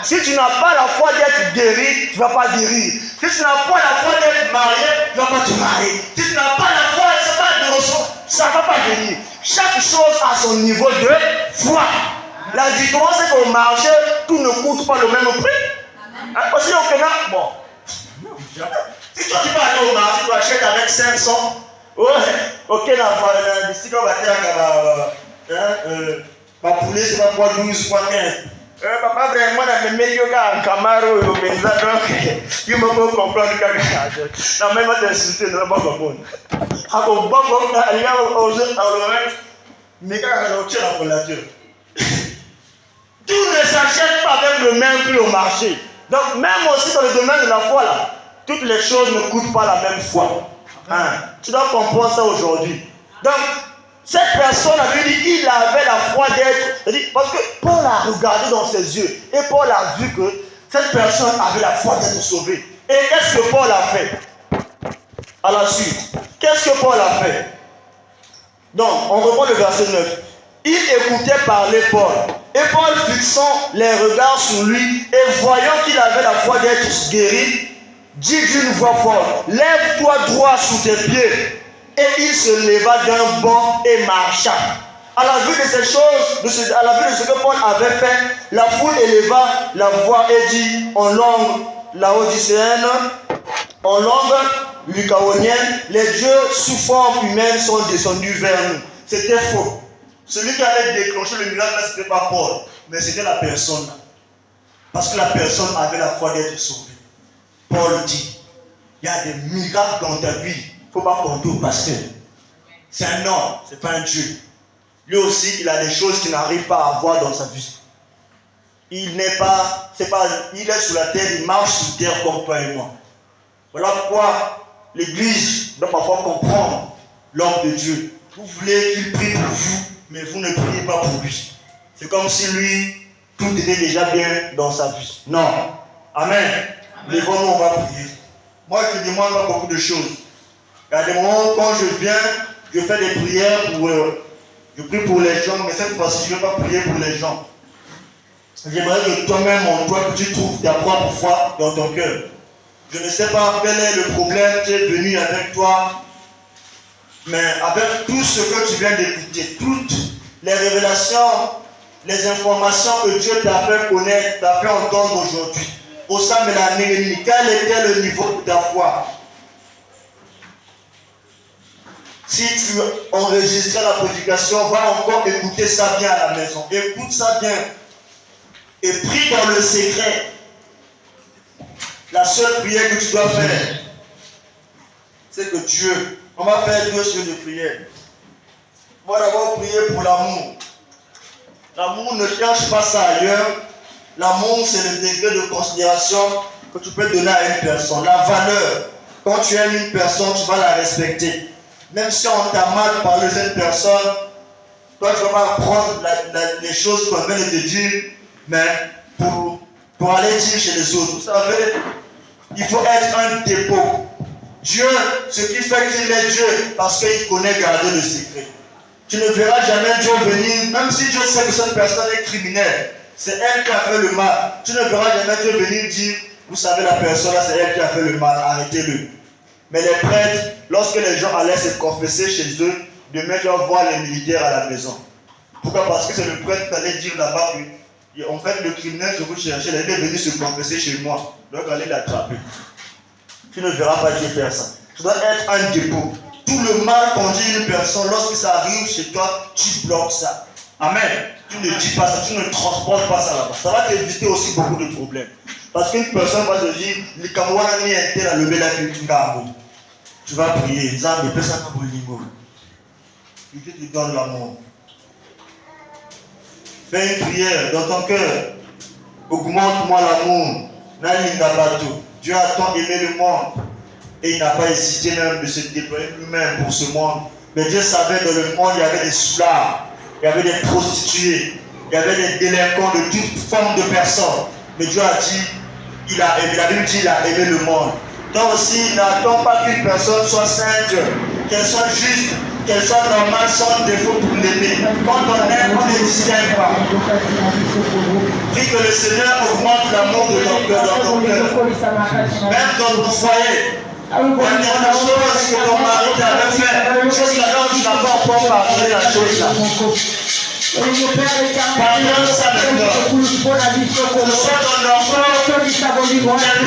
Speaker 2: Si tu n'as pas la foi d'être guéri, tu ne vas pas guérir. Si tu n'as pas la foi d'être marié, tu ne vas pas te marier. Si tu n'as pas la foi de recevoir, ça ne va pas venir. Chaque chose a son niveau de foi. La différence c'est qu'au marché, tout ne coûte pas le même prix. Hein, parce qu'il y a aucun... Bon. Si toi tu vas aller au marché, tu achètes avec 500. Ouais, ok, la d'ici qu'on va dire ma poulet, c'est pas quoi 12, quoi 15. Papa, vraiment, on a mis meilleur gars en Camaro, donc il m'a pas comprendre que la même intensité ne va pas comprendre. Alors, bon, il y a mais quand on tient la relation, tout ne s'achète pas avec le même prix au marché. Donc, même aussi dans le domaine de la foi, là, toutes les choses ne coûtent pas la même foi. Hein? Tu dois comprendre ça aujourd'hui. Donc, cette personne avait dit qu'il avait la foi d'être. Parce que Paul a regardé dans ses yeux et Paul a vu que cette personne avait la foi d'être sauvée. Et qu'est-ce que Paul a fait? À la suite, qu'est-ce que Paul a fait? Donc, on reprend le verset 9. Il écoutait parler Paul. Et Paul, fixant les regards sur lui et voyant qu'il avait la foi d'être guéri, dit d'une voix forte: lève-toi droit sous tes pieds. Et il se leva d'un bond et marcha. À la vue de ces choses, à la vue de ce que Paul avait fait, la foule éleva la voix et dit en langue laodicéenne, en langue lycaonienne: les dieux sous forme humaine sont descendus vers nous. C'était faux. Celui qui avait déclenché le miracle, ce n'était pas Paul, mais c'était la personne. Parce que la personne avait la foi d'être sauvée. Paul dit, il y a des miracles dans ta vie. Il ne faut pas compter au pasteur. C'est un homme, ce n'est pas un Dieu. Lui aussi, il a des choses qu'il n'arrive pas à avoir dans sa vie. Il est sur la terre, il marche sur terre comme toi et moi. Voilà pourquoi l'Église doit parfois comprendre l'homme de Dieu. Vous voulez qu'il prie pour vous, mais vous ne priez pas pour lui. C'est comme si lui, tout était déjà bien dans sa vie. Non. Amen. Lèvons-nous, on va prier. Moi, je ne demande pas beaucoup de choses. Il y a des moments où, quand je viens, je fais des prières je prie pour les gens, mais cette fois-ci, je ne vais pas prier pour les gens. J'aimerais que toi-même, en toi, que tu trouves ta propre foi dans ton cœur. Je ne sais pas quel est le problème qui est venu avec toi, mais avec tout ce que tu viens d'écouter, toutes les révélations, les informations que Dieu t'a fait connaître, t'a fait entendre aujourd'hui, au sein de la Nérénie, quel était le niveau de ta foi? Si tu enregistrais la prédication, va encore écouter ça bien à la maison. Écoute ça bien. Et prie dans le secret. La seule prière que tu dois faire, c'est que Dieu, on va faire 2 choses de prière. On va d'abord prier pour l'amour. L'amour ne cherche pas ça ailleurs. L'amour, c'est le degré de considération que tu peux donner à une personne. La valeur. Quand tu aimes une personne, tu vas la respecter. Même si on t'a mal parlé de cette personne, toi tu ne vas pas prendre les choses qu'on vient de te dire, mais pour aller dire chez les autres. Vous savez, il faut être un dépôt. Dieu, ce qui fait qu'il est Dieu, parce qu'il connaît garder le secret. Tu ne verras jamais Dieu venir, même si Dieu sait que cette personne est criminelle, c'est elle qui a fait le mal. Tu ne verras jamais Dieu venir dire, vous savez, la personne là, c'est elle qui a fait le mal, arrêtez-le. Mais les prêtres, lorsque les gens allaient se confesser chez eux, demain tu vas voir les militaires à la maison. Pourquoi? Parce que c'est le prêtre qui allait dire là-bas que, en fait, le criminel que vous cherchez, il est venu se confesser chez moi. Donc allez l'attraper. Tu ne verras pas Dieu faire ça. Tu dois être un dépôt. Tout le mal qu'on dit à une personne, lorsque ça arrive chez toi, tu bloques ça. Amen. Tu ne dis pas ça, tu ne transportes pas ça là-bas. Ça va t'éviter aussi beaucoup de problèmes. Parce qu'une personne va te dire, les Camerounais n'y étaient à lever la culture. Tu vas prier, Zambé, fais ça comme Lingo. Dieu te donne l'amour. Fais une prière dans ton cœur. Augmente-moi l'amour. Dieu a tant aimé le monde. Et il n'a pas hésité même de se déployer lui-même pour ce monde. Mais Dieu savait dans le monde, il y avait des soulards, il y avait des prostituées, il y avait des délinquants de toute forme de personnes. Mais Dieu a dit, la Bible dit, il a aimé le monde. Donc aussi, n'attends pas qu'une personne soit sainte, qu'elle soit juste, qu'elle soit normale, sans défaut pour l'aimer. Quand on aime, on ne distingue pas. Prie que le Seigneur augmente l'amour de ton cœur, dans ton cœur. Même dans ton foyer, quelque chose que ton mari t'avait fait. Jusqu'à là, tu n'as pas encore pardonné la chose là. Pardonne ça maintenant. Ce soit ton enfant, quelque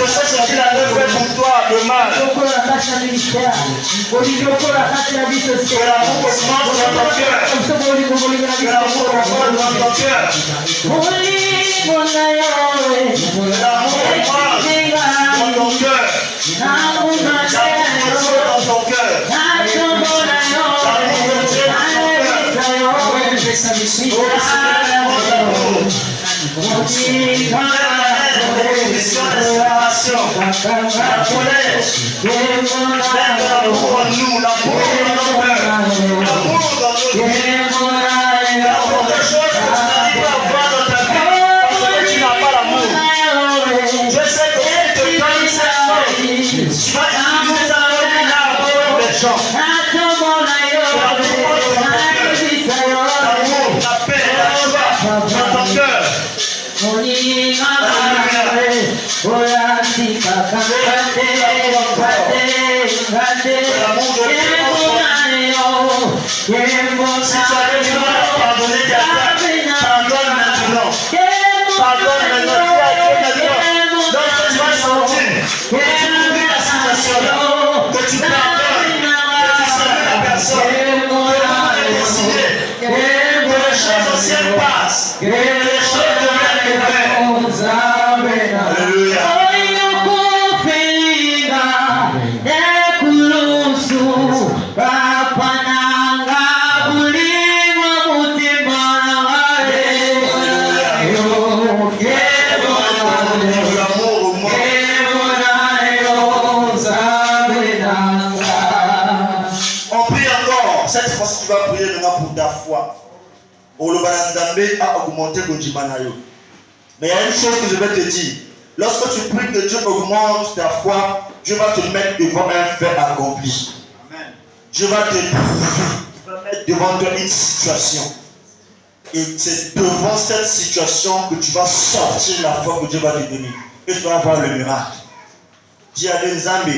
Speaker 2: chose qu'il avait fait pour toi de mal. Que l'amour commence dans ton cœur. Que l'amour commence dans ton cœur. Que l'amour commence dans ton cœur. L'amour de Dieu dans ton cœur. L'amour de Dieu dans Si tu avais du mal à pardonner quelqu'un, pardonne maintenant. Pardonne maintenant. Dis à Dieu maintenant. Lorsque tu vas sentir que tu oublies la situation là, que tu pardonnes, que tu salues la personne, que Dieu est décidé, que les choses anciennes passent, que les choses deviennent nouvelles. Alléluia. Cette fois, tu vas prier maintenant pour ta foi. Le Balanzambe a augmenté le Jimanayo. Mais il y a une chose que je vais te dire. Lorsque tu pries que Dieu augmente ta foi, Dieu va te mettre devant un fait accompli. Amen. Dieu va te mettre devant toi une situation. Et c'est devant cette situation que tu vas sortir la foi que Dieu va te donner. Et tu vas avoir le miracle. Dis à Nzambe,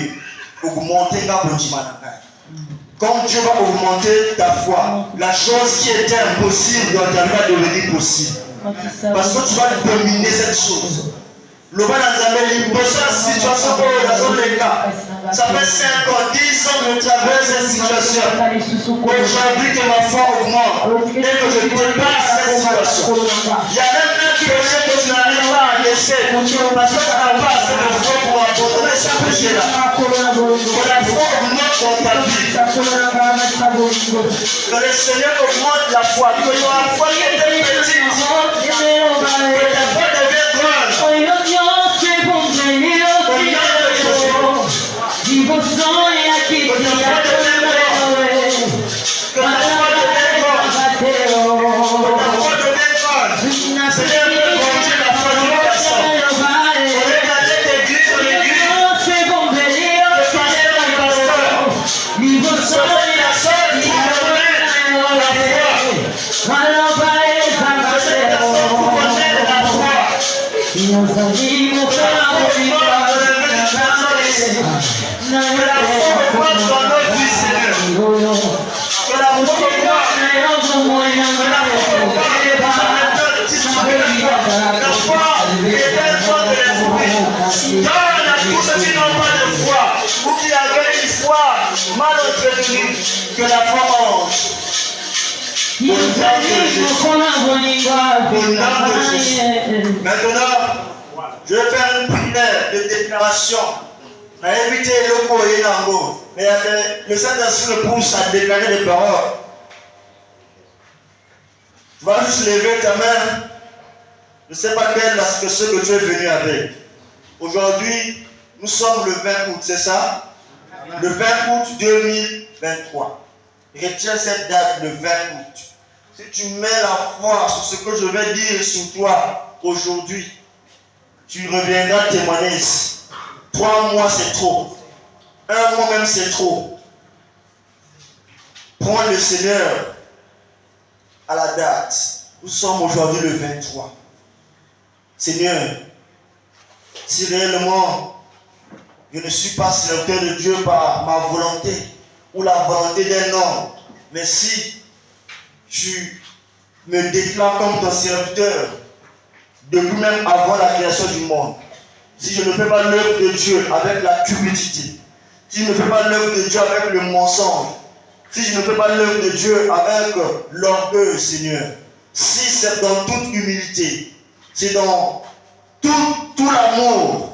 Speaker 2: augmenter la Jimanayo. Quand Dieu va augmenter ta foi, la chose qui était impossible dans ta vie va devenir possible. Parce que tu vas dominer cette chose. Le bas dans la situation où les cas, ça fait 5 ans, 10 ans que je traverse cette situation. Aujourd'hui que ma foi augmente et que je dépasse cette situation. Il y a même un péché que tu n'arrives pas à laisser parce que tu n'as pas assez de foi pour abandonner ce péché-là. Que la foi augmente dans ta vie. Que le Seigneur augmente la foi. Que la foi qui était petite, que ta foi devienne grande. Mal entretenu, que la foi monte. Maintenant, je vais faire une prière de déclaration. On a évité le courrier d'Ango. Mais le Saint-Esprit le pousse à déclarer des paroles. Tu vas juste lever ta main. Je ne sais pas quelle est la situation que tu es venu avec. Aujourd'hui, nous sommes le 20 août, c'est ça? Le 20 août 2023. Retiens cette date, le 20 août. Si tu mets la foi sur ce que je vais dire sur toi aujourd'hui, tu reviendras témoigner ici. 3 mois c'est trop. 1 mois même c'est trop. Prends le Seigneur à la date. Nous sommes aujourd'hui le 23. Seigneur, si réellement Je ne suis pas serviteur de Dieu par ma volonté ou la volonté d'un homme. Mais si tu me déclares comme ton serviteur, depuis même avant la création du monde, si je ne fais pas l'œuvre de Dieu avec la cupidité, si je ne fais pas l'œuvre de Dieu avec le mensonge, si je ne fais pas l'œuvre de Dieu avec l'orgueil, Seigneur, si c'est dans toute humilité, c'est dans tout l'amour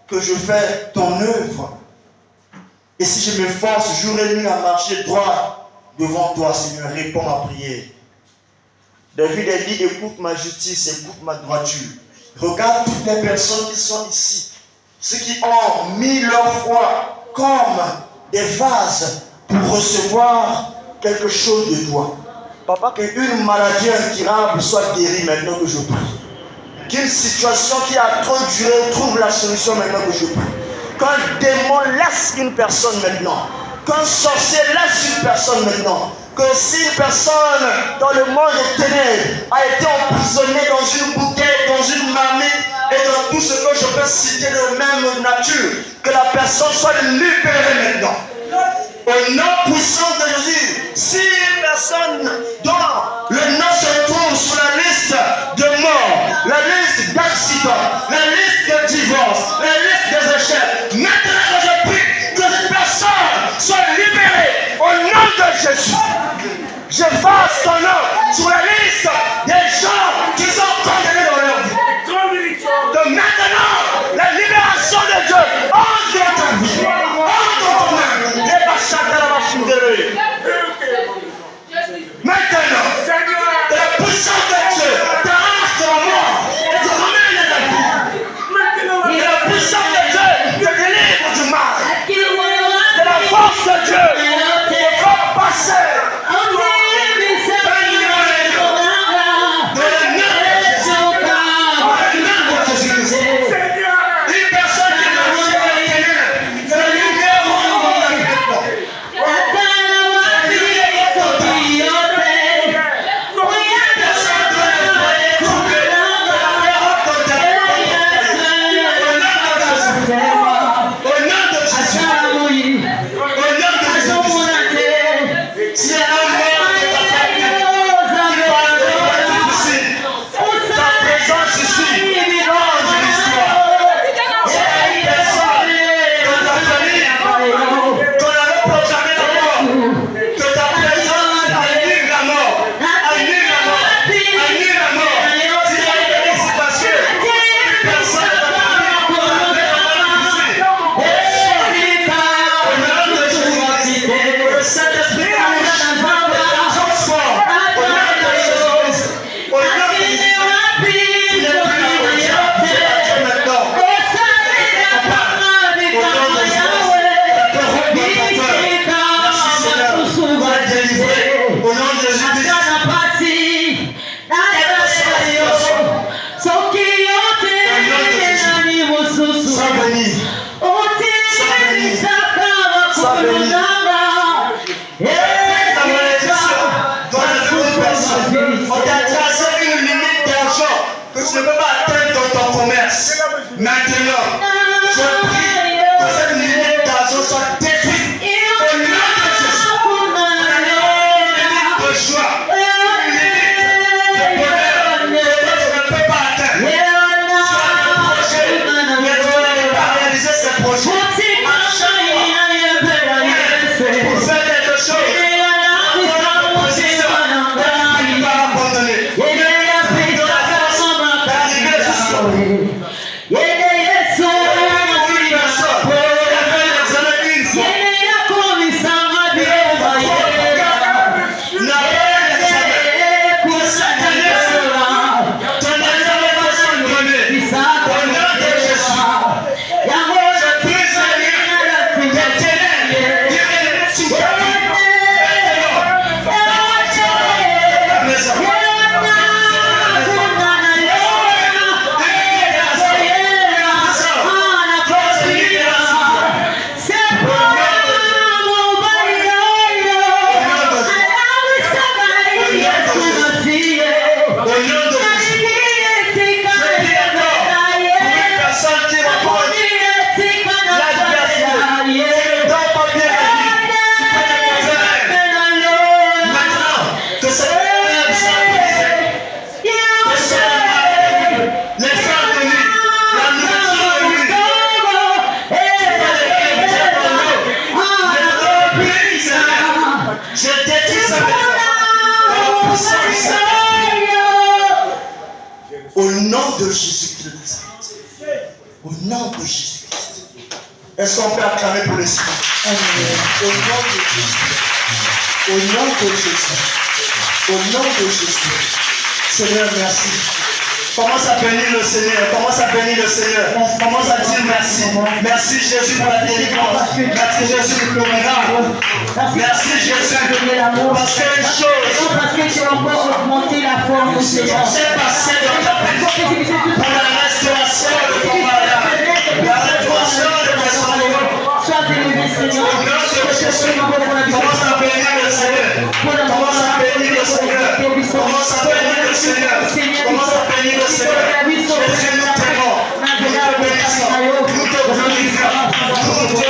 Speaker 2: que je fais ton œuvre, et si je m'efforce jour et nuit à marcher droit devant toi, Seigneur, réponds à ma prière. David a dit, écoute ma justice, écoute ma droiture. Regarde toutes les personnes qui sont ici, ceux qui ont mis leur foi comme des vases pour recevoir quelque chose de toi. Papa, qu'une maladie incurable soit guérie maintenant que je prie. Qu'une situation qui a trop duré trouve la solution maintenant que je prie. Qu'un démon laisse une personne maintenant. Qu'un sorcier laisse une personne maintenant. Que si une personne dans le monde des ténèbres a été emprisonnée dans une bouteille, dans une marmite et dans tout ce que je peux citer de même nature, que la personne soit libérée maintenant. Au nom puissant de Jésus, si une personne dont le nom se trouve sur la liste de morts, la liste d'accidents, la liste de divorce, la liste des échecs, maintenant que je prie que cette personne soit libérée au nom de Jésus. J'efface ton nom sur la liste des gens qui sont condamnés dans leur vie. De maintenant, la libération de Dieu entre dans ta vie, entre ton âme. Maintenant, de la puissance de Dieu, t'arrache de la mort et te ramène à la vie. De la puissance de Dieu, te délivre du mal. De la force de Dieu, te fait passer. Maintenant, je prie que cette limite d'argent soit détruite au nom de Jésus. Une limite de joie, une limite de bonheur que tu ne peux pas atteindre. Tu as des projets, mais tu ne peux pas
Speaker 3: nom de Jésus-Christ de Nazareth. Au nom de Jésus-Christ. Est-ce qu'on peut acclamer pour le Seigneur? Au nom de Jésus. Au nom de Jésus. Au nom de Jésus. Seigneur, merci. Commence à bénir le Seigneur. Commence à bénir le Seigneur. Commence à dire merci. Merci Jésus pour la délivrance. Merci Jésus pour le miracle. Merci Jésus pour l'amour. Parce qu'une chose.
Speaker 1: Parce que tu as encore augmenté la forme du Seigneur.
Speaker 3: C'est passé dans ta vie. Pour la restauration de ton mariage. La restauration de ton sang.
Speaker 1: Sois élevé, Seigneur.
Speaker 3: Au nom de Jésus. Commence à bénir le Seigneur. Commence à bénir le Seigneur. Commence à bénir le Seigneur. Commence à bénir le Seigneur.